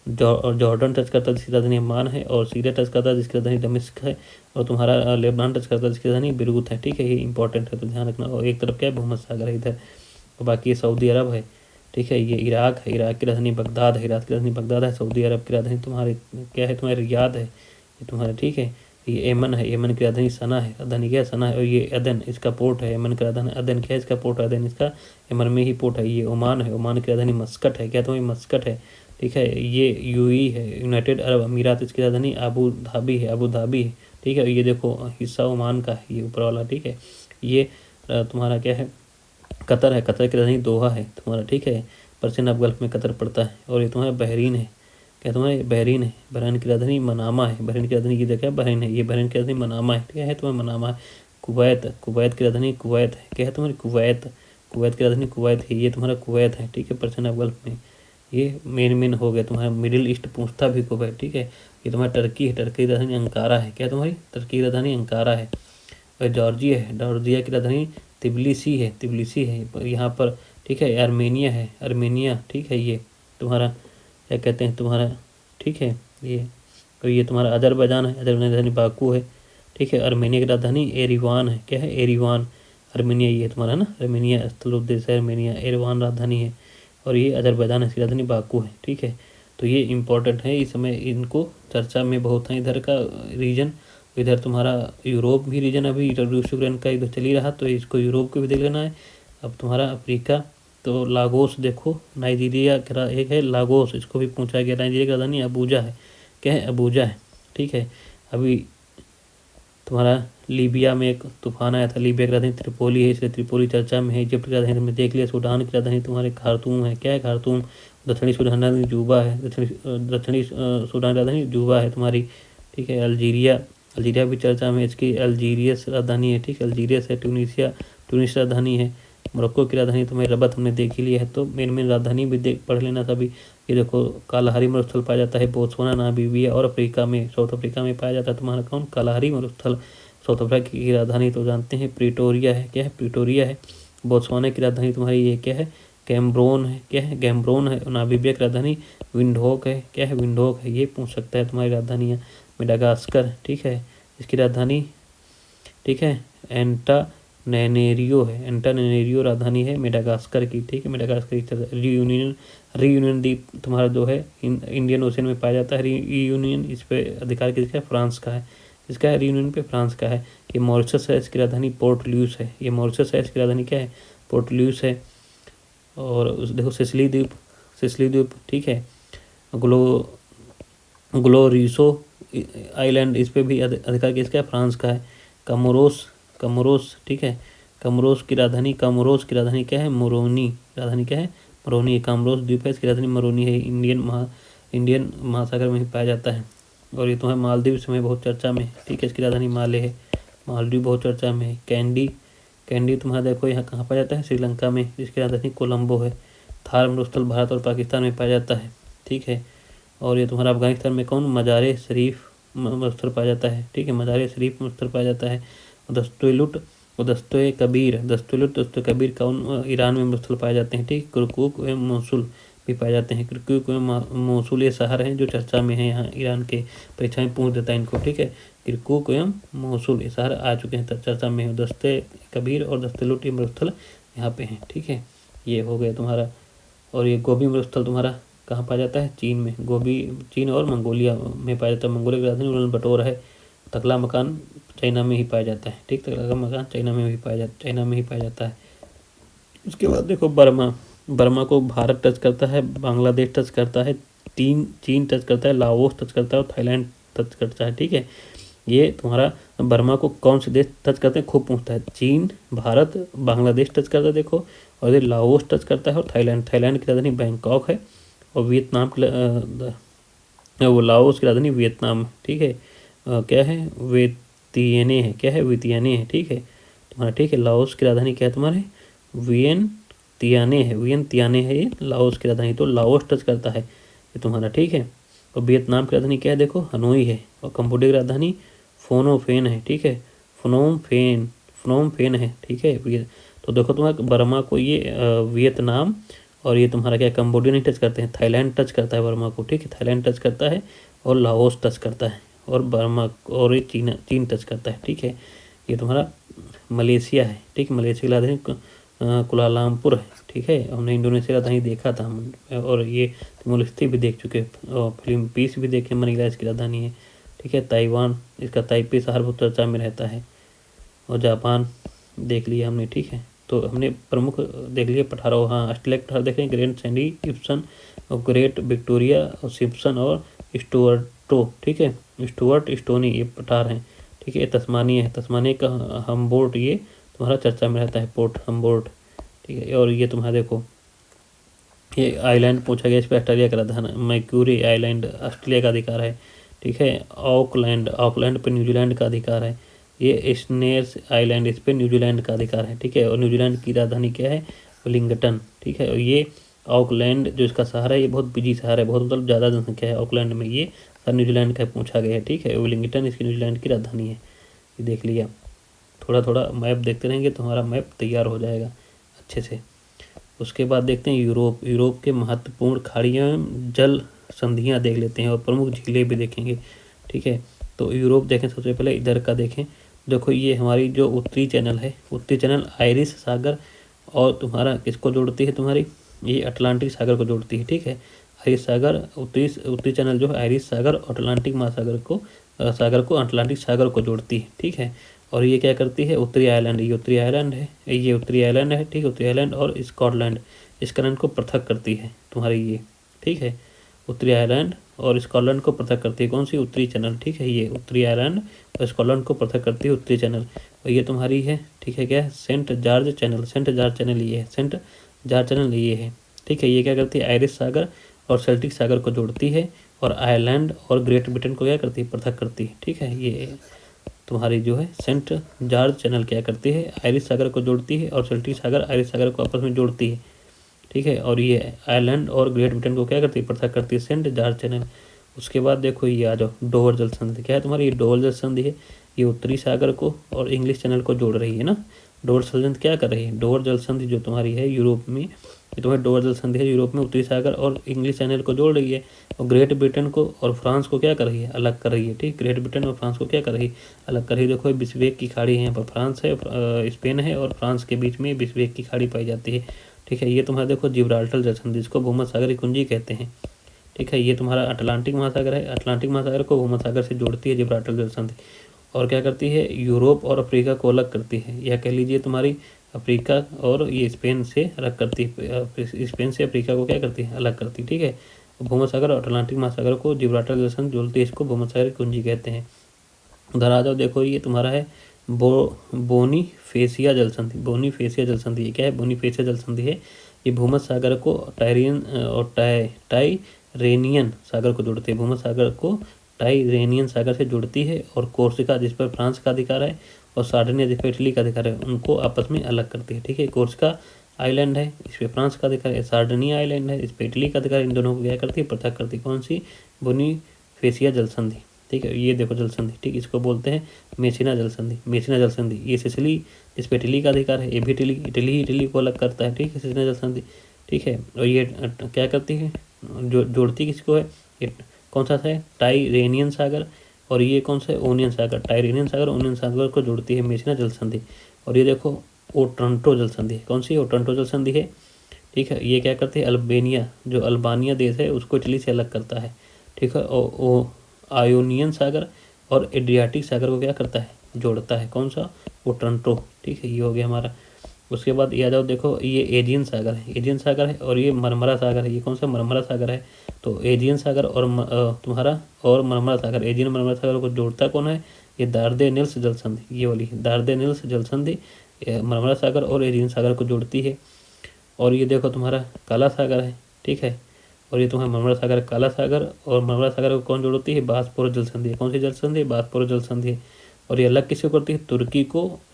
जॉर्डन टच करता है, जिसकी राजधानी अम्मान है। और सीरिया टच करता है, जिसकी राजधानी दमिश्क है। और तुम्हारा लेबनान टच करता है, जिसकी राजधानी बेरूत है, ठीक है। ये इंपॉर्टेंट है, तो ध्यान रखना। और एक तरफ क्या है, भूमध्य सागर है इधर, और बाकी सऊदी अरब है, ठीक है। ये इराक है, इराक की राजधानी बगदाद है, इराक की राजधानी बगदाद है। सऊदी अरब की राजधानी तुम्हारे क्या है, तुम्हारे रियाद है, ये तुम्हारा, ठीक है। ये यमन है, यमन की राजधानी सना है, राजधानी क्या है, सना है। और ये अदन इसका पोर्ट है, यमन की राजधानी अदन, क्या है इसका पोर्ट, अदन इसका यमन में ही पोर्ट है। ये ओमान है, ओमान की राजधानी मस्कट है, क्या तुम्हें, मस्कट है, ठीक है। ये यूएई है, यूनाइटेड अरब अमीरात, इसकी राजधानी अबू धाबी है, ठीक है। ये देखो हिस्सा ओमान का है, ये ऊपर वाला, ठीक है। ये तुम्हारा क्या है, कतर है, कतर की राजधानी दोहा है तुम्हारा, ठीक है। पर्शियन अरब गल्फ में कतर पड़ता है। और ये तुम्हारा बहरीन है, क्या तुम्हारे, बहरीन है, बहरीन की राजधानी मनामा है, बहरीन की राजधानी की देखा, बहरीन है, ये बहरीन की राजधानी मनामा है, क्या है तुम्हारा, मनामा है। कुवैत की राजधानी कुवैत है, क्या है तुम्हारी, कुवैत की राजधानी कुवैत है, ये तुम्हारा कुवैत है, ठीक है, पर्शियन अरब गल्फ में। ये मेन हो गया तुम्हारा। मिडिल ईस्ट पूछता भी कुवैत, ठीक है। ये तुम्हारा टर्की है, टर्की की राजधानी अंकारा है, क्या तुम्हारी, टर्की की राजधानी अंकारा है। और जॉर्जिया है, जॉर्जिया की राजधानी तिबिलिसी है यहाँ पर, ठीक है। आर्मेनिया, ठीक है। ये तुम्हारा क्या कहते हैं तुम्हारा, ठीक है, ये और ये तुम्हारा अजरबैजान है, अजरबैजान की राजधानी बाकू है, ठीक है। अर्मेनिया की राजधानी एरिवान है, क्या है, एरिवान। अर्मेनिया ये तुम्हारा ना, अर्मेनिया स्थल उद्देश है, अर्मेनिया, एरिवान राजधानी है। और ये अजरबैजान है, इसकी राजधानी बाकू है, ठीक है। तो ये इंपॉर्टेंट है, इस समय इनको चर्चा में बहुत है। इधर का रीजन, इधर तुम्हारा यूरोप भी रीजन, अभी रूस यूक्रेन का इधर चल ही रहा, तो इसको यूरोप को भी देख लेना है। अब तुम्हारा अफ्रीका, तो लागोस देखो, नाइजीरिया का एक है लागोस, इसको भी पूछा गया। नाइजीरिया की राजधानी अबूजा है, क्या है, अबूजा है, ठीक है। अभी तुम्हारा लीबिया में एक तूफान आया था, लीबिया की राजधानी त्रिपोली है, इसलिए त्रिपोली चर्चा में है। इजिप्ट की राजधानी तुमने देख लिया, सूडान की राजधानी तुम्हारे खार्तूम है, क्या है, खार्तूम। दक्षिणी सूडान राजधानी जूबा है, दक्षिणी सूडान राजधानी जूबा है तुम्हारी, ठीक है। अल्जीरिया, अल्जीरिया भी चर्चा में, इसकी अल्जीरियस राजधानी है, ठीक है, अल्जीरियस है। ट्यूनीसिया, ट्यूनिस राजधानी है। मोरक्को की राजधानी तुम्हें रबत हमने देख ही लिया है, तो मेन राजधानी भी देख पढ़ लेना सभी। ये देखो कालाहारी मरुस्थल पाया जाता है बोत्सवाना, नामीबिया और अफ्रीका में, साउथ अफ्रीका में पाया जाता है तुम्हारा कौन, कालाहारी मरुस्थल। साउथ अफ्रीका की राजधानी तो जानते हैं प्रिटोरिया है, क्या है, प्रिटोरिया है। बोत्सवाना की राजधानी तुम्हारी ये क्या है, कैम्ब्रोन है, क्या है, गैम्ब्रोन है। नामीबिया की राजधानी विंडहोक है, क्या है, विंडहोक है। ये पूछ सकता है तुम्हारी राजधानियाँ। मेडागास्कर, ठीक है, इसकी राजधानी, ठीक है, एंटानेरियो है, एंटानेरियो राजधानी है मेडागास्कर की, ठीक है। मेडागास्कर की रीयूनियन द्वीप तुम्हारा जो है इंडियन ओशन में पाया जाता है। रीयूनियन इस पे अधिकार किसका है, फ्रांस का है, इसका है रीयूनियन पे फ्रांस का है। ये मॉरिशस है, इसकी राजधानी पोर्ट लुइस है, ये मॉरिशस है, इसकी राजधानी क्या है, पोर्ट लुइस है। और उस देखो सिसिली द्वीप, सिसिली द्वीप, ठीक है। ग्लोरिसो आइलैंड, इस पे भी अधिकार किसका है, फ्रांस का है। कमोरोस, कमोरोस, ठीक है, कमोरोस की राजधानी, कमोरोस की राजधानी क्या है, मोरोनी, राजधानी क्या है, मोरोनी है। कमोरोस द्वीप है, इसकी राजधानी मोरोनी है। इंडियन महासागर में ही पाया जाता है। और ये तुम्हारे मालदीव समय बहुत चर्चा में, ठीक है, इसकी राजधानी माले है। मालदीव बहुत चर्चा में है। कैंडी, कैंडी तुम्हारा देखो यहाँ कहाँ पाया जाता है, श्रीलंका में, जिसकी राजधानी कोलंबो है। थार मरुस्थल भारत और पाकिस्तान में पाया जाता है, ठीक है। और ये तुम्हारा अफगानिस्तान में कौन, मज़ार शरीफ मरुस्थल पाया जाता है, ठीक है, मज़ार शरीफ मरुस्थल पाया जाता है। दस्तुलुट और दस्तों कबीर, दस्तुलुट दस्तों कबीर कौन, ईरान में मरुस्थल पाए जाते हैं, ठीक। कुरकुक एवं मोसुल भी पाए जाते हैं। कुरकुक एवं मोसुल ये शहर हैं जो चर्चा में है यहाँ, ईरान के परीक्षा में पूछ देता है इनको, ठीक है। किरकुक एवं मोसुल ये शहर आ चुके हैं चर्चा में। दस्ते कबीर और दस्तुलुट ये मरुस्थल यहाँ पे हैं, ठीक है। ये हो गया तुम्हारा। और ये गोबी मरुस्थल तुम्हारा कहाँ पाया जाता है, चीन में। गोबी चीन और मंगोलिया में पाया जाता है। मंगोलिया की राजधानी उलान बटोर है। तकला मकान चाइना में ही पाया जाता है, ठीक, तकला का मकान चाइना में ही पाया जाता है। उसके बाद देखो बर्मा, बर्मा को भारत टच करता है, बांग्लादेश टच करता है, चीन टच करता है, लाओस टच करता है और थाईलैंड टच करता है, ठीक है। ये तुम्हारा बर्मा को कौन से देश टच करते हैं, खूब पूछता है। चीन, भारत, बांग्लादेश टच करता है देखो, और ये लाओस टच करता है और थाईलैंड। थाईलैंड की राजधानी बैंकॉक है। और वियतनाम की वो लाओस की राजधानी वियतनाम, ठीक है। क्या है, वियतियाने है, क्या है, वियतियाने है, ठीक है तुम्हारा, ठीक है। लाओस की राजधानी क्या है तुम्हारे, वियनतियाने है, वियनतियाने है ये लाओस की राजधानी। तो लाओस टच करता है ये तुम्हारा, ठीक है। और वियतनाम की राजधानी क्या है देखो, हनोई है। और कंबोडिया की राजधानी फोनोफेन है, ठीक है, फोनोम फेन है, ठीक है। तो देखो तुम्हारा बर्मा को ये वियतनाम और ये तुम्हारा क्या कंबोडिया नहीं टच करते हैं, थाईलैंड टच करता है बर्मा को, ठीक है, थाईलैंड टच करता है और लाओस टच करता है और बर्मा और ये चीन टच करता है, ठीक है। ये तुम्हारा मलेशिया है, ठीक, मलेशिया की राजधानी कुलालमपुर है, ठीक है। हमने इंडोनेशिया राजधानी देखा था हम, और ये तिमोर लेस्ते भी देख चुके, और फिलीपींस भी देखे, मनीला इसकी राजधानी है, ठीक है। ताइवान, इसका ताइपे शहर बहुत चर्चा में रहता है। और जापान देख लिया हमने, ठीक है। तो हमने प्रमुख देख लिए पठारों, हाँ ऑस्ट्रेलिया के पठार देख रहे हैं, ग्रैंड सैंडी, इप्सन और ग्रेट विक्टोरिया और सिम्पसन और स्टुअर्टो, ठीक है, स्टुअर्ट स्टोनी ये पठार हैं, ठीक है। तस्मानिया है, तस्मानिया का हम्बोल्ट ये तुम्हारा चर्चा में रहता है, पोर्ट हम्बोल्ट, ठीक है। और ये तुम्हारा देखो ये आइलैंड पूछा गया, इस पर ऑस्ट्रेलिया का रहता, मैक्यूरी आइलैंड ऑस्ट्रेलिया का अधिकार है, ठीक है। ऑकलैंड पर न्यूजीलैंड का अधिकार है। ये स्नेयर्स आइलैंड, इस पर न्यूजीलैंड का अधिकार है, ठीक है। और न्यूजीलैंड की राजधानी क्या है, वेलिंगटन, ठीक है। और ये ऑकलैंड जो इसका शहर है, ये बहुत बिजी शहर है, बहुत मतलब ज़्यादा जनसंख्या है ऑकलैंड में, ये सर न्यूजीलैंड का पूछा गया है, ठीक है। वेलिंगटन इसकी न्यूजीलैंड की राजधानी है, ये देख लिया। थोड़ा थोड़ा मैप देखते रहेंगे तो हमारा मैप तैयार हो जाएगा अच्छे से। उसके बाद देखते हैं यूरोप के महत्वपूर्ण खाड़ियाँ जल संधियाँ देख लेते हैं और प्रमुख झीलें भी देखेंगे। ठीक है। तो यूरोप देखें, सबसे पहले इधर का देखें। देखो ये हमारी जो उत्तरी चैनल है, उत्तरी चैनल आयरिश सागर और तुम्हारा किसको जोड़ती है, तुम्हारी ये अटलांटिक सागर को जोड़ती है, ठीक है। आयरिश सागर, उत्तरी चैनल जो है आयरिश सागर और अटलांटिक महासागर को अटलांटिक सागर को जोड़ती है, ठीक है। और ये क्या करती है, उत्तरी आयरलैंड, ये उत्तरी आयरलैंड है, ये उत्तरी आयरलैंड है, ठीक है। उत्तरी आयरलैंड और स्कॉटलैंड को पृथक करती है तुम्हारी ये, ठीक है। उत्तरी आयरलैंड और स्कॉटलैंड को पृथक करती है कौन सी, उत्तरी चैनल, ठीक है। ये उत्तरी आयरलैंड और स्कॉटलैंड को पृथक करती है उत्तरी चैनल। और ये तुम्हारी है, ठीक है, क्या है, सेंट जॉर्ज चैनल ये है, सेंट जॉर्ज चैनल ये है, ठीक है। ये क्या करती है, आयरिश सागर और सेल्टिक सागर को जोड़ती है और आयरलैंड और ग्रेट ब्रिटेन को क्या करती है, पृथक करती है, ठीक है। ये तुम्हारी जो है सेंट जॉर्ज चैनल क्या करती है, आयरिश सागर को जोड़ती है और सेल्टिक सागर आयरिश सागर को आपस में जोड़ती है, ठीक है। और ये आयरलैंड और ग्रेट ब्रिटेन को क्या करती है, पृथक करती है, सेंट जॉर्ज चैनल। उसके बाद देखो ये आ जाओ, डोवर जल संधि, क्या है तुम्हारी, ये डोवर जल संधि है। ये उत्तरी सागर को और इंग्लिश चैनल को जोड़ रही है ना। डोवर जल संधि क्या कर रही है, डोवर जल संधि जो तुम्हारी है यूरोप में, ये तुम्हारी डोवर जल संधि है यूरोप में उत्तरी सागर और इंग्लिश चैनल को जोड़ रही है। और ग्रेट ब्रिटेन को और फ्रांस को क्या कर रही है, अलग कर रही है, ठीक। ग्रेट ब्रिटेन और फ्रांस को क्या कर रही है, अलग कर रही है। देखो बिस्वेक की खाड़ी है, यहाँ पर फ्रांस है, स्पेन है और फ्रांस के बीच में बिस्वेक की खाड़ी पाई जाती है, ठीक है। ये तुम्हारा देखो जिब्राल्टर जल संधि, जिसको भूमध्य सागर कुंजी कहते हैं, ठीक है। ये तुम्हारा अटलांटिक महासागर है, अटलांटिक महासागर को भूमध्य सागर से जोड़ती है जिब्राल्टर जल संधि। और क्या करती है, यूरोप और अफ्रीका को अलग करती है, या कह लीजिए तुम्हारी अफ्रीका और ये स्पेन से अलग करती है, स्पेन से अफ्रीका को क्या करती है, अलग करती है, ठीक है। भूमध्य सागर और अटलांटिक महासागर को जिब्राल्टर जल संधि जोड़ती है, इसको भूमध्य सागर कुंजी कहते हैं। उधर आ जाओ, देखो ये तुम्हारा है बोनीफेसिया जल संधि, बोनीफेसिया जल संधि, ये क्या है, बोनीफेसिया जल संधि है। ये भूमध्य सागर को टायरियन और टाइरेनियन सागर को जोड़ती है, भूमध्य सागर को टाइरेनियन सागर से जोड़ती है। और कोर्सिका जिस पर फ्रांस का अधिकार है और सार्डिनिया जिस पर इटली का अधिकार है, उनको आपस में अलग करती है, ठीक है। कोर्सिका आइलैंड है, इस पर फ्रांस का अधिकार है, सार्डिनिया आइलैंड है, इस पर इटली का अधिकार है, इन दोनों को क्या करती है, पृथक करती है, कौन सी, बोनीफेसिया जल संधि, ठीक है। ये देखो जल संधि, ठीक, इसको बोलते हैं मेसिना जल संधि, मेसिना जल संधि। ये सिसिली जिस पे इटली का अधिकार है, ये भी इटली को अलग करता है, ठीक है, मेसिना जल संधि, ठीक है। और ये क्या करती है, जो जोड़ती किसको है, ये कौन सा है, टाइरेनियन सागर, और ये कौन सा है, ओनियन सागर, टाइरेनियन सागर ओनियन सागर को जोड़ती है मेसिना जल संधि। और ये देखो ओट्रांटो जल संधि, कौन सी ओट्रांटो जल संधि है, ठीक है। ये क्या करती है, अल्बानिया, जो अल्बानिया देश है उसको इटली से अलग करता है, ठीक है। और आयोनियन सागर और एड्रियाटिक सागर को क्या करता है, जोड़ता है, कौन सा, ओट्रांटो, ठीक है। ये हो गया हमारा। उसके बाद ये आ जाओ, देखो ये एजियन सागर है, एजियन सागर है, और ये मरमरा सागर है, ये कौन सा, मरमरा सागर है। तो एजियन सागर और तुम्हारा और मरमरा सागर, एजियन मरमरा सागर को जोड़ता कौन है, ये दार्देनेल्स जल संधि, ये वाली दार्देनेल्स जल संधि मरमरा सागर और एजियन सागर को जोड़ती है। और ये देखो तुम्हारा काला सागर है, ठीक है। और ये तुम्हारा मरमरा सागर, काला सागर और मरमरा सागर को कौन जोड़ती है, बासपोरस जल संधि, कौन सी जल संधि, बासपोरस जल संधि। और ये अलग किसको करती है,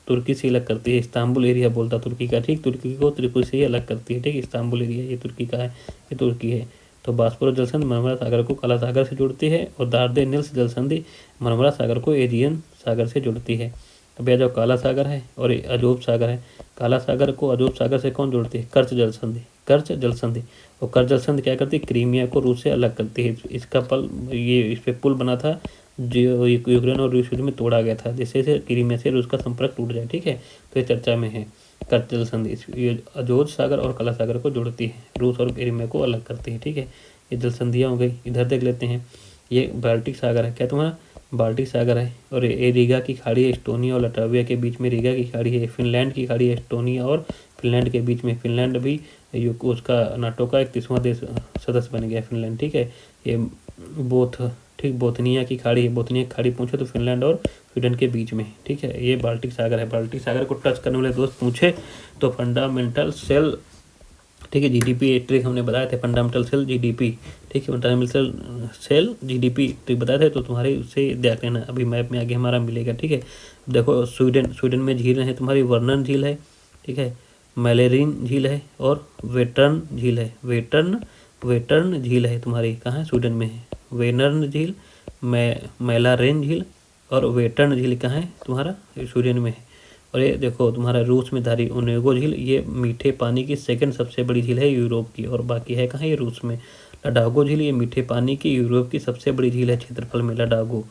तुर्की से अलग करती है, इस्तांबुल एरिया बोलता तुर्की का, ठीक, तुर्की को त्रिपुर से ही अलग करती है, ठीक। इस्तांबुल एरिया ये तुर्की का है, ये तुर्की है। तो बासपोरस जल संधि मरमरा सागर को काला सागर से जोड़ती है और दार्देनेल्स जल संधि मरमरा सागर को एजियन सागर से जोड़ती है। अब यह जो काला सागर है और अजोब सागर है, काला सागर को अजोब सागर से कौन जोड़ती है, कर्च जल संधि, कर्च जल संधि। और कर्च जल संधि क्या करती है, क्रीमिया को रूस से अलग करती है। इसका इस पे पुल बना था जो यूक्रेन और रूस युद्ध में तोड़ा गया था, जिससे क्रीमिया से रूस का संपर्क टूट जाए, ठीक है। तो ये चर्चा में है, कर्च जल संधि ये अजोज सागर और काला सागर को जोड़ती है, रूस और क्रीमिया को अलग करती है, ठीक है। ये जल संधियाँ हो गई। इधर देख लेते हैं, ये बाल्टिक सागर है, क्या तुम्हारा, बाल्टिक सागर है। और ये रीगा की खाड़ी है, एस्टोनिया और लटविया के बीच में रीगा की खाड़ी है। फिनलैंड की खाड़ी है, एस्टोनिया और फिनलैंड के बीच में, फिनलैंड भी उसका नाटो का 31वां देश सदस्य बन गया फिनलैंड, ठीक है। ये बोथनिया की खाड़ी है, बोथनिया की खाड़ी पूछे तो फिनलैंड और स्वीडन के बीच में, ठीक है। ये बाल्टिक सागर है। बाल्टिक सागर को टच करने वाले दोस्त पूछे तो फंडामेंटल सेल, ठीक है, जीडीपी ट्रिक हमने बताए थे, फंडामेंटल सेल जीडीपी, ठीक है, फंडामेंटल सेल जीडीपी ट्रिक बताए थे, तो तुम्हारे उससे देख लेना, अभी मैप में आगे हमारा मिलेगा, ठीक है। देखो स्वीडन में झील है तुम्हारी, वर्नन झील है, ठीक है, मैलेरिन झील है और वेटर्न झील है, वेटर्न झील है तुम्हारी, कहाँ है, स्वीडन में है। वेनर्न झील, मैलारेन झील और वेटर्न झील कहाँ है तुम्हारा, स्वीडन में है। और ये देखो तुम्हारा रूस में धारी ओनेगो झील, ये मीठे पानी की सेकंड सबसे बड़ी झील है यूरोप की, और बाकी है कहाँ, ये रूस में। लडागो झील ये मीठे पानी की यूरोप की सबसे बड़ी झील है क्षेत्रफल में। लडागो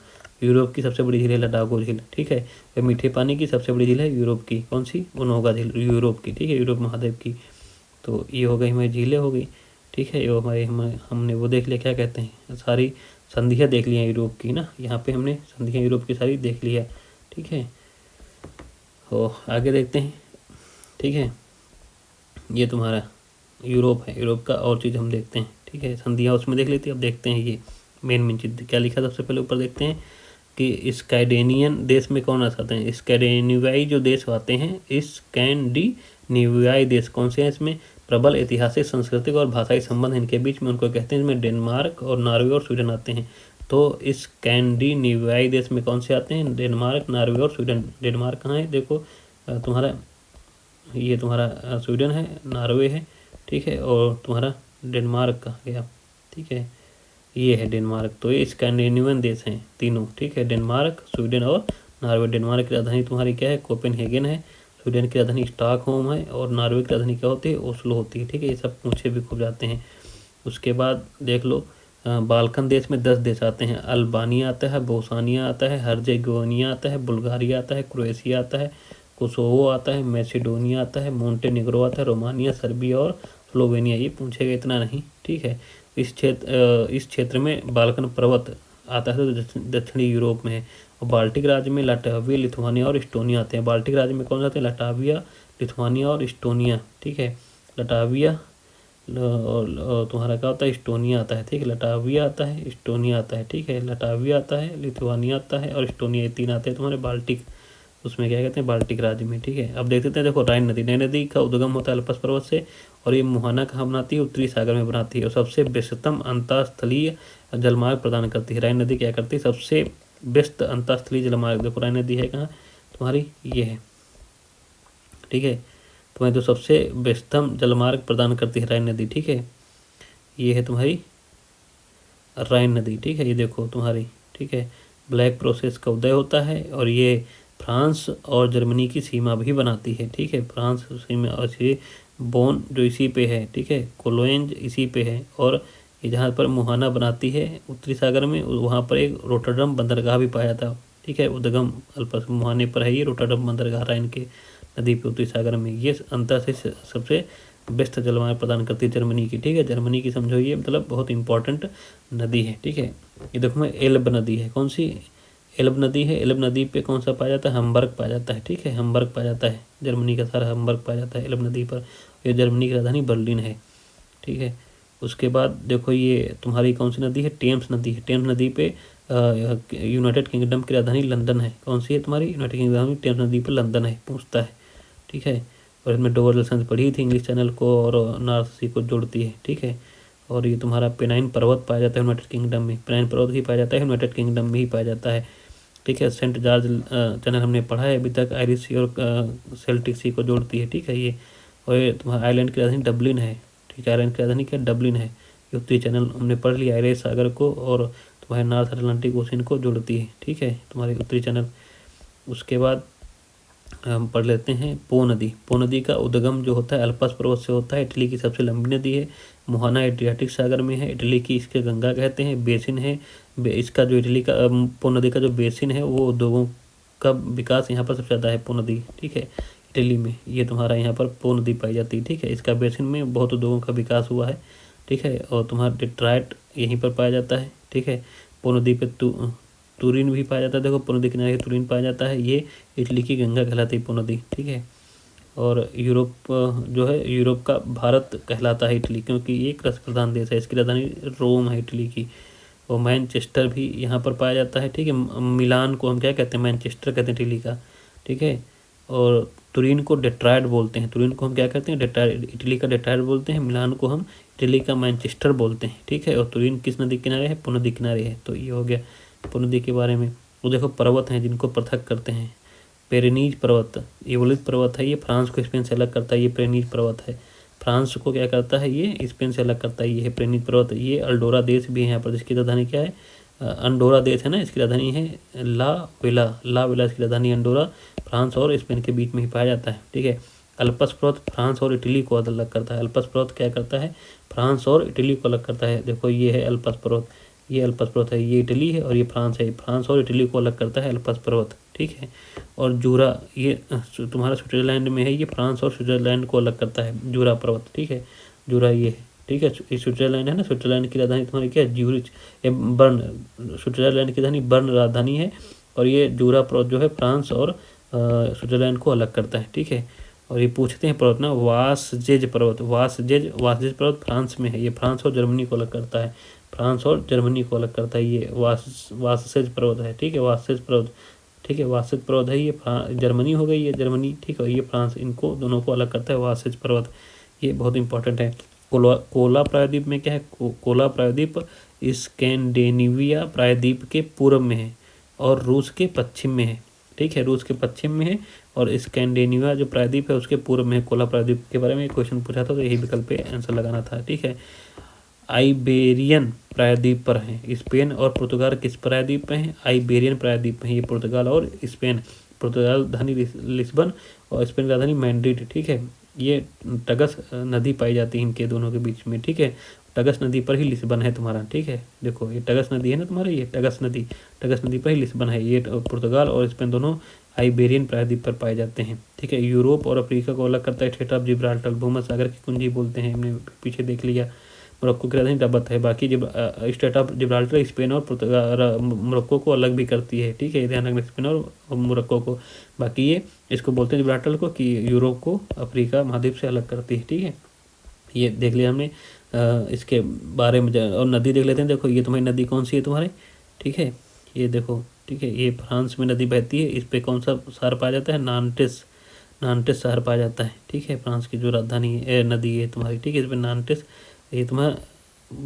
यूरोप की सबसे बड़ी झील है लडागो झील, ठीक है। ये मीठे पानी की सबसे बड़ी झील है यूरोप की, कौन सी? ओनोगा झील यूरोप की, ठीक है, यूरोप महाद्वीप की। तो ये हो गई हमारी झीलें हो गई, ठीक है। ये हमारे हमने वो देख लिया, क्या कहते हैं, सारी संधियाँ देख ली हैं यूरोप की ना, यहाँ पे हमने संधियाँ यूरोप की सारी देख लिया, ठीक है। तो आगे देखते हैं, ठीक है। ये तुम्हारा यूरोप है, यूरोप का और चीज़ हम देखते हैं, ठीक है। संधियाँ उसमें देख लेते हैं। अब देखते हैं ये मेन चीज़ क्या लिखा सबसे पहले ऊपर देखते हैं कि स्कैंडिनेवियन देश में कौन आते हैं। स्कैंडिनेवियाई जो देश आते हैं, स्कैंडिनेवियाई देश कौन से हैं? इसमें प्रबल ऐतिहासिक, सांस्कृतिक और भाषाई संबंध इनके बीच में, उनको कहते हैं। इसमें डेनमार्क और नॉर्वे और स्वीडन आते हैं। तो इस स्कैंडिनेवियाई देश में कौन से आते हैं? डेनमार्क, नॉर्वे और स्वीडन। डेनमार्क कहाँ है? देखो तुम्हारा ये तुम्हारा स्वीडन है, नॉर्वे है, ठीक है, और तुम्हारा डेनमार्क कहाँ गया, ठीक है, ये है डेनमार्क। तो ये स्कैंडिनेवियन देश हैं तीनों, ठीक है, डेनमार्क, स्वीडन और नॉर्वे। डेनमार्क की राजधानी तुम्हारी क्या है? कोपेनहेगन है। स्वीडन की राजधानी स्टॉकहोम है। और नॉर्वे की राजधानी क्या होती है? ओस्लो होती है, ठीक है। ये सब पूछे भी खूब जाते हैं। उसके बाद देख लो, बाल्कन देश में 10 देश आते हैं। अल्बानिया आता है, बोस्निया आता है, हर्जेगोविना आता है, बुल्गारिया आता है, क्रोएशिया आता है, कोसोवो आता है, मैसेडोनिया आता है, मोंटेनेग्रो आता है, रोमानिया, सर्बिया और स्लोवेनिया। ये पूछेगा इतना नहीं, ठीक है। इस क्षेत्र में बाल्कन पर्वत आता है, तो दक्षिणी यूरोप में है। और बाल्टिक राज्य में लाटविया, लिथुआनिया और इस्टोनिया आते हैं। बाल्टिक राज्य में कौन आते हैं? लाटविया, लिथुआनिया और इस्टोनिया, ठीक है। लाटविया और तुम्हारा क्या होता है? इस्टोनिया आता है, ठीक है। लाटविया आता है, इस्टोनिया आता है, ठीक है। लाटविया आता है, लिथुआनिया आता है और इस्टोनिया, ये 3 आते हैं तुम्हारे बाल्टिक, उसमें क्या कहते हैं? बाल्टिक राज्य में, ठीक है। अब देखते हैं, देखो राइन नदी, राइन नदी का उद्गम होता है अल्प्स पर्वत से, और ये मुहाना कहाँ बनाती है? उत्तरी सागर में बनाती है। और सबसे व्यस्ततम अंतरस्थलीय जलमार्ग प्रदान करती है। राइन नदी क्या करती है? सबसे व्यस्त अंतरस्थलीय जलमार्ग, देखो राइन नदी है कहाँ तुम्हारी? ये है, ठीक है। तुम्हें जो सबसे व्यस्तम जलमार्ग प्रदान करती है राइन नदी, ठीक है, ये है तुम्हारी राइन नदी, ठीक है। ये देखो तुम्हारी, ठीक है, ब्लैक प्रोसेस का उदय होता है, और ये फ्रांस और जर्मनी की सीमा भी बनाती है, ठीक है। फ्रांस सीमा, और ये बोन जो इसी पे है, ठीक है, कोलोंज इसी पे है। और ये जहाँ पर मुहाना बनाती है उत्तरी सागर में, वहाँ पर एक रोटरडम बंदरगाह भी पाया था, ठीक है। उद्गम अल्पस मुहाने पर है ये रोटरडम बंदरगाह राइन के नदी पे उत्तरी सागर में। ये अंतर से सबसे बेस्ट जलवायु प्रदान करती है जर्मनी की, ठीक है। जर्मनी की समझो ये मतलब बहुत इंपॉर्टेंट नदी है, ठीक है। ये देखो मैं एल्ब नदी है, कौन सी? एल्ब नदी है। एल्ब नदी पे कौन सा पाया जाता है? हम्बर्ग पाया जाता है, ठीक है। हम्बर्ग पाया जाता है, जर्मनी का सारा हम्बर्ग पाया जाता है एल्ब नदी पर। ये जर्मनी की राजधानी बर्लिन है, ठीक है। उसके बाद देखो ये तुम्हारी कौन सी नदी है? टेम्स नदी है। टेम्स नदी पे यूनाइटेड किंगडम की राजधानी लंदन है। कौन सी है तुम्हारी? यूनाइटेड किंगडम टेम्स नदी पर लंदन है, पूछता है, ठीक है। और इसमें डोवर रिलेशंस पढ़ी थी इंग्लिश चैनल को, और नॉर्थ सी को जोड़ती है, ठीक है। और ये तुम्हारा पेनाइन पर्वत पाया जाता है यूनाइटेड किंगडम में। पेनाइन पर्वत ही पाया जाता है यूनाइटेड किंगडम में ही पाया जाता है, ठीक है। सेंट जॉर्ज चैनल हमने पढ़ा है अभी तक, आयरिश सी और सेल्टिक सी को जोड़ती है, ठीक है ये। और ये तुम्हारा आयरलैंड की राजधानी डबलिन है, ठीक है। आयरलैंड की राजधानी क्या? डबलिन है। ये उत्तरी चैनल हमने पढ़ लिया, आयरिश सागर को और तुम्हारे नॉर्थ अटलांटिक ओशन को जोड़ती है, ठीक है, तुम्हारी उत्तरी चैनल। उसके बाद हम पढ़ लेते हैं पो नदी। पो नदी का उद्गम जो होता है अल्पस पर्वत से होता है। इटली की सबसे लंबी नदी है। मुहाना एड्रियाटिक सागर में है। इटली की इसके गंगा कहते हैं। बेसिन है इसका, जो इटली का पो नदी का जो बेसिन है, वो उद्योगों का विकास यहाँ पर सबसे ज़्यादा है, पो नदी, ठीक है, इटली में। ये तुम्हारा यहाँ पर पो नदी पाई जाती है, ठीक है। इसका बेसिन में बहुत उद्योगों का विकास हुआ है, ठीक है। और तुम्हारा डिट्राइट यहीं पर पाया जाता है, ठीक है। पो नदी पे तुरीन भी पाया जाता है, देखो पो नदी किनारे तुरीन पाया जाता है। ये इटली की गंगा कहलाती है पो नदी, ठीक है। और यूरोप जो है, यूरोप का भारत कहलाता है इटली, क्योंकि ये कृषि प्रधान देश है। इसकी राजधानी रोम है इटली की। और मैनचेस्टर भी यहाँ पर पाया जाता है, ठीक है। मिलान को हम क्या कहते हैं? मैनचेस्टर कहते हैं इटली का, ठीक है। और तुरीन को डेट्रायड बोलते हैं। तुरीन को हम क्या कहते हैं? डेट्रायड, इटली का डेट्रायड बोलते हैं। मिलान को हम इटली का मैनचेस्टर बोलते हैं, ठीक है। और तुरीन किस नदी किनारे है? पो नदी किनारे है। तो ये हो गया पो नदी के बारे में। वो देखो पर्वत हैं जिनको पृथक करते हैं। पेरेनीज पर्वत, ये वलित पर्वत है, ये फ्रांस को स्पेन से अलग करता है। ये पेरेनीज पर्वत है, फ्रांस को क्या करता है? ये स्पेन से अलग करता है। ये है पेरेनीज पर्वत। ये अल्डोरा देश भी है यहाँ पर, जिसकी राजधानी क्या है? अंडोरा देश है ना, इसकी राजधानी है ला वेला। ला वेला इसकी राजधानी अंडोरा, फ्रांस और स्पेन के बीच में ही पाया जाता है, ठीक है। अल्पस पर्वत फ्रांस और इटली को अलग करता है। अल्पस पर्वत क्या करता है, फ्रांस और इटली को अलग करता है। देखो ये है अल्पस पर्वत, ये अल्पस पर्वत है, ये इटली है और ये फ्रांस है। फ्रांस और इटली को अलग करता है अल्पस पर्वत, ठीक है। और जूरा ये तुम्हारा स्विट्जरलैंड में है, ये फ्रांस और स्विट्जरलैंड को अलग करता है, जूरा पर्वत, ठीक है। जूरा ये है, ठीक है। ये स्विट्जरलैंड है ना, स्विट्जरलैंड की राजधानी तुम्हारी क्या है, ज्यूरिच। ये बर्न, स्विट्जरलैंड की राजधानी बर्न राजधानी है। और ये जूरा पर्वत जो है फ्रांस और स्विट्जरलैंड को अलग करता है, ठीक है। और ये पूछते हैं पर्वत ना, वासजेज पर्वत, वासजेज पर्वत फ्रांस में है, ये फ्रांस और जर्मनी को अलग करता है, फ्रांस और जर्मनी को अलग करता है। ये वाससेज पर्वत है, ठीक है, वाससेज पर्वत, ठीक है, वाससेज पर्वत है, ये जर्मनी हो गई, ये जर्मनी, ठीक है, ये फ्रांस, इनको दोनों को अलग करता है वाससेज पर्वत। ये बहुत इंपॉर्टेंट है। कोला प्रायद्वीप में क्या है, कोला प्रायद्वीप स्कैंडिनेविया प्रायद्वीप के पूर्व में है और रूस के पश्चिम में है, ठीक है, रूस के पश्चिम में है। और स्कैंडिनेविया जो प्रायद्वीप है उसके पूर्व में है। कोला प्रायद्वीप के बारे में क्वेश्चन पूछा था तो यही विकल्प पे आंसर लगाना था, ठीक है। आइबेरियन प्रायद्वीप पर है। स्पेन और पुर्तगाल किस प्रायद्वीप पे हैं, आइबेरियन प्रायद्वीप पे है, ये पुर्तगाल और स्पेन। पुर्तगाल राजधानी लिस्बन और स्पेन राजधानी मैड्रिड, ठीक है। ये टगस नदी पाई जाती है इनके दोनों के बीच में, ठीक है। टगस नदी पर ही लिस्बन है तुम्हारा, ठीक है। देखो ये टगस नदी है ना तुम्हारा, ये टगस नदी पर ही लिस्बन है। ये पुर्तगाल और स्पेन दोनों आइबेरियन प्रायद्वीप पर पाए जाते हैं, ठीक है। यूरोप और अफ्रीका को अलग करता है स्ट्रेट ऑफ जिब्राल्टर, भूमध्य सागर की कुंजी बोलते हैं, हमने पीछे देख लिया। मोरक्को की राजधानी रबत है। बाकी स्ट्रेट ऑफ जिब्राल्टर स्पेन और मोरक्को को अलग भी करती है, ठीक है, ध्यान रखना, स्पेन और मोरक्को को। बाकी ये इसको बोलते हैं जिब्राल्टर को, कि यूरोप को अफ्रीका महाद्वीप से अलग करती है, ठीक है। ये देख लिया हमने इसके बारे में। और नदी देख लेते हैं। देखो ये तुम्हारी नदी कौन सी है तुम्हारे, ठीक है, ये देखो, ठीक है, ये फ्रांस में नदी बहती है। इस पे कौन सा शहर पाया जाता है, नांटेस शहर पाया जाता है, ठीक है। फ्रांस की जो राजधानी नदी है तुम्हारी, ठीक है, इस पर नांटेस, ये तुम्हारा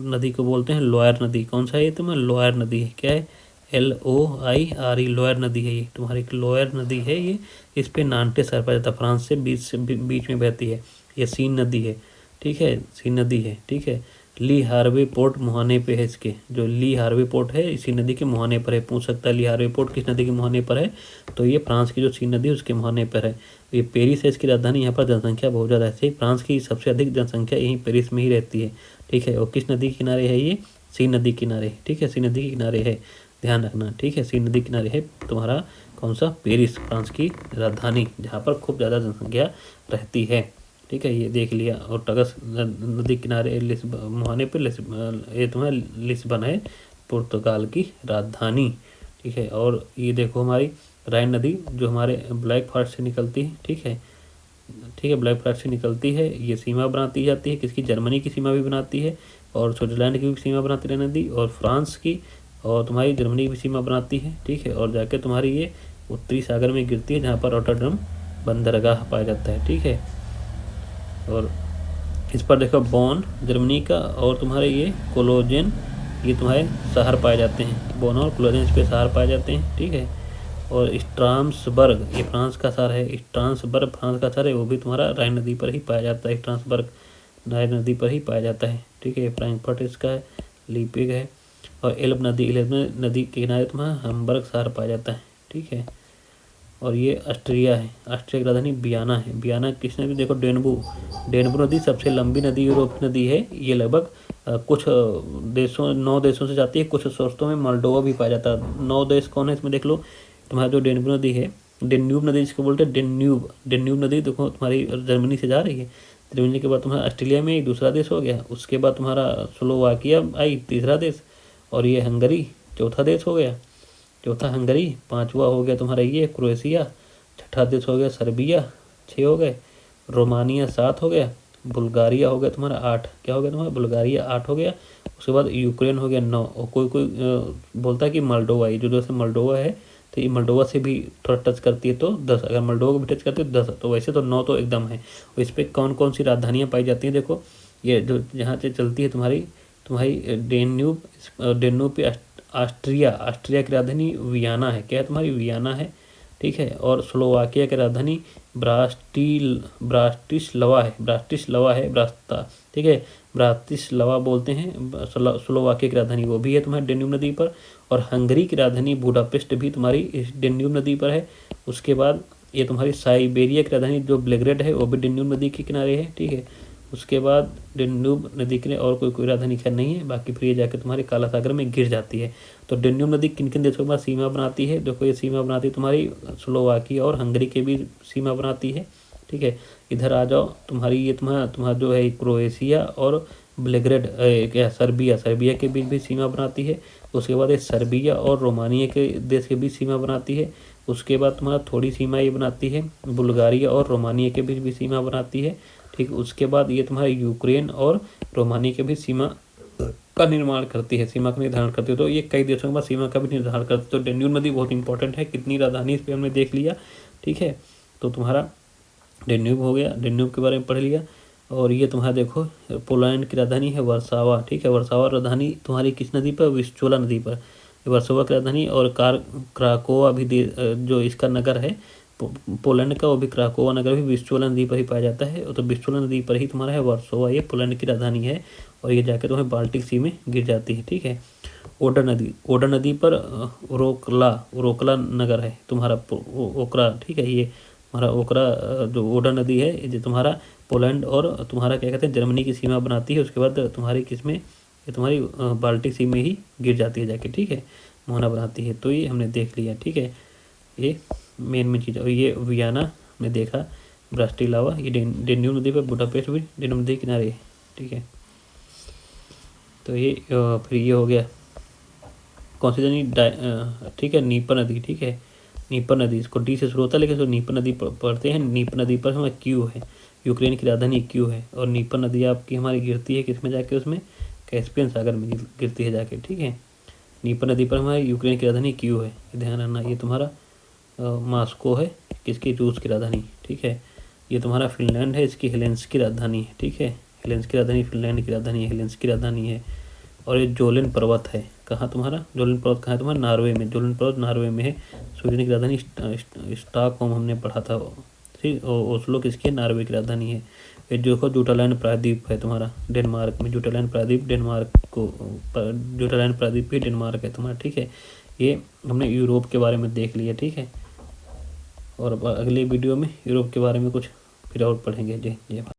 नदी को बोलते हैं लोयर नदी। कौन सा है ये तुम्हारा, लोयर नदी है, क्या है, LOIRE, लोयर नदी है ये तुम्हारी, लोयर नदी है ये। इस पे नांटेस शहर पाया जाता है, फ्रांस से बीच में बहती है। ये सीन नदी है, ठीक है, सीन नदी है, ठीक है। ली हार्वे पोर्ट मुहाने पे है, इसके जो ली हार्वे पोर्ट है इसी नदी के मुहाने पर है। पूछ सकता है ली हार्वे पोर्ट किस नदी के मुहाने पर है, तो ये फ्रांस की जो सीन नदी है उसके मुहाने पर है। ये पेरिस है इसकी राजधानी, यहाँ पर जनसंख्या बहुत ज़्यादा है। फ्रांस की सबसे अधिक जनसंख्या यहीं पेरिस में ही रहती है, ठीक है। और किस नदी के किनारे है ये, सी नदी किनारे, ठीक है, सी नदी के किनारे है, ध्यान रखना, ठीक है। सी नदी किनारे है तुम्हारा कौन सा, पेरिस, फ्रांस की राजधानी, जहाँ पर खूब ज़्यादा जनसंख्या रहती है, ठीक है। ये देख लिया। और टगस नदी किनारे मुहाने पे ये तुम्हारा लिस्बन है, पुर्तगाल की राजधानी, ठीक है। और ये देखो हमारी राइन नदी जो हमारे ब्लैक फॉरेस्ट से निकलती है, ठीक है, ठीक है, ब्लैक फॉरेस्ट से निकलती है। ये सीमा बनाती जाती है किसकी, जर्मनी की सीमा भी बनाती है, और स्विट्जरलैंड की भी सीमा बनाती है नदी, और फ्रांस की और तुम्हारी जर्मनी की भी सीमा बनाती है, ठीक है। और जाके तुम्हारी ये उत्तरी सागर में गिरती है, जहाँ पर रॉटरडम बंदरगाह पाया जाता है, ठीक है। और इस पर देखो बोन जर्मनी का, और तुम्हारे ये कोलोजन, ये तुम्हारे शहर पाए जाते हैं, बोन और कोलोजन इस पे शहर पाए जाते हैं, ठीक है। और स्ट्रासबर्ग ये फ्रांस का शहर है, स्ट्रासबर्ग फ्रांस का शहर है, वो भी तुम्हारा राइन नदी पर ही पाया जाता है, स्ट्रासबर्ग राइन नदी पर ही पाया जाता है, ठीक है। फ्रैंकफर्ट इसका है, लीपिग है। और एल्ब नदी के किनारे तुम्हारा हैम्बर्ग शहर पाया जाता है, ठीक है। और ये ऑस्ट्रिया है, ऑस्ट्रिया की राजधानी वियना है। वियना किसने भी, देखो डेनबू नदी सबसे लंबी नदी यूरोप नदी है। ये लगभग कुछ देशों 9 देशों से जाती है, कुछ शर्तों में मोल्डोवा भी पाया जाता है। 9 देश कौन है इसमें देख लो, तुम्हारा जो डेनबू नदी है, डेन्यूब नदी जिसको बोलते हैं, डेन्यूब नदी देखो तुम्हारी जर्मनी से जा रही है। जर्मनी के बाद तुम्हारा ऑस्ट्रेलिया में एक दूसरा देश हो गया, उसके बाद तुम्हारा स्लोवाकिया आई तीसरा देश, और ये हंगरी चौथा देश हो गया, चौथा हंगरी, पांचवा हो गया तुम्हारा ये क्रोएशिया, छठा देश हो गया सर्बिया, 6 हो गए, रोमानिया 7 हो गया, बुल्गारिया हो गया तुम्हारा 8, क्या हो गया तुम्हारा, बुल्गारिया 8 हो गया। उसके बाद यूक्रेन हो गया 9, और कोई बोलता है कि मोल्डोवा, ये जो जैसे मोल्डोवा है तो ये मोल्डोवा से भी थोड़ा टच करती है तो 10, अगर मोल्डोवा को भी टच करती है तो 10, तो वैसे तो 9 तो एकदम है। और इस पर कौन कौन सी राजधानियाँ पाई जाती हैं, देखो ये जो जहाँ से चलती है तुम्हारी डेन्यूब पे ऑस्ट्रिया की राजधानी वियना है, क्या है तुम्हारी, वियना है, ठीक है। और स्लोवाकिया की राजधानी ब्राटिस्लावा है, ठीक है, ब्रातिस्लावा बोलते हैं स्लोवाकिया की राजधानी, वो भी है तुम्हारी डेन्यूब नदी पर। और हंगरी की राजधानी बुडापेस्ट भी तुम्हारी इस डेन्यूब नदी पर है। उसके बाद ये तुम्हारी साइबेरिया की राजधानी जो बेलग्रेड है वो भी डेन्यूब नदी के किनारे है, ठीक है। उसके बाद डेन्यूब नदी के और कोई राजधानी खैर नहीं है, बाकी फिर ये जाकर तुम्हारे काला सागर में गिर जाती है। तो डेन्यूब नदी किन किन देशों के पास सीमा बनाती है? देखो ये सीमा बनाती है तुम्हारी स्लोवाकिया और हंगरी के भी सीमा बनाती है, ठीक है। इधर आ जाओ, तुम्हारी ये तुम्हारा जो है क्रोएशिया और बेलग्रेड क्या सर्बिया के बीच भी सीमा बनाती है। उसके बाद ये सर्बिया और रोमानिया के देश के बीच सीमा बनाती है। उसके बाद तुम्हारा थोड़ी सीमा ये बनाती है बुल्गारिया और रोमानिया के बीच भी सीमा बनाती है, ठीक। उसके बाद ये तुम्हारा यूक्रेन और रोमानिया के बीच सीमा का निर्माण करती है, सीमा का निर्धारण करती है। तो ये कई देशों के पास सीमा का भी निर्धारण करती है। तो डेन्यूब नदी बहुत इंपॉर्टेंट है, कितनी राजधानी इस पर हमने देख लिया, ठीक है। तो तुम्हारा डेन्यूब हो गया, डेन्यूब के बारे में पढ़ लिया। और ये तुम्हारा देखो पोलैंड की राजधानी है वर्सावा, ठीक है। वर्सावा राजधानी तुम्हारी किस नदी पर? विस्चोला नदी पर वर्सोवा की राजधानी। और क्राकोवा भी जो इसका नगर है पोलैंड का, वो भी क्राकोवा नगर भी विस्चोला नदी पर ही पाया जाता है। तो विस्चोला नदी पर ही तुम्हारा है वर्सोवा, ये पोलैंड की राजधानी है। और ये जाकर तुम्हें बाल्टिक सी में गिर जाती है, ठीक है। ओडर नदी पर रोकला नगर है तुम्हारा ओकरा, ठीक है। ये तुम्हारा ओकरा जो ओडर नदी है ये तुम्हारा पोलैंड और तुम्हारा क्या कहते हैं जर्मनी की सीमा बनाती है। उसके बाद तुम्हारी किसमें? ये तुम्हारी बाल्टिक सी में ही गिर जाती है जाके, ठीक है, मोहना बनाती है। तो ये हमने देख लिया, ठीक है, ये मेन चीज़। और ये वियना में देखा ब्रास्टिलावा, ये डेन्यूब नदी पर बुडापेस्ट भी डेन्यूब नदी किनारे है, ठीक है। तो ये फिर ये हो गया कौन सी नदी? ठीक है, नीपर नदी, ठीक है। नीपर नदी, इसको डी से शुरू होता है लेकिन इसको नीपर नदी पढ़ते हैं। नीपर नदी पर हमारा क्यू है, यूक्रेन की राजधानी क्यू है। और नीपर नदी आपकी हमारी गिरती है किस में जाके? उसमें कैस्पियन सागर में गिरती है जाके, ठीक है। नीपर नदी पर हमारी यूक्रेन की राजधानी क्यू है, ध्यान रखना। ये तुम्हारा मास्को है, किसकी? रूस की राजधानी, ठीक है। ये तुम्हारा फिनलैंड है, इसकी हेलेंस्की राजधानी है, ठीक है। हेलेंस्की राजधानी फिनलैंड की राजधानी है, हेलेंस्की राजधानी है। और ये जोलेन पर्वत है, कहाँ तुम्हारा? जोलेन पर्वत कहाँ है तुम्हारा? नॉर्वे में। जोलेन पर्वत नॉर्वे में है। स्वीडन की राजधानी स्टॉकहोम हमने पढ़ा था, ठीक। ओस्लो किसकी है? नॉर्वे की राजधानी है। ये देखो जूटालैंड प्रायद्वीप है तुम्हारा डेनमार्क में। जूटालैंड प्रायद्वीप जूटालैंड प्रायद्वीप भी डेनमार्क है तुम्हारा, ठीक है। ये हमने यूरोप के बारे में देख लिया, ठीक है। और अगले वीडियो में यूरोप के बारे में कुछ फिर और पढ़ेंगे। जय जय।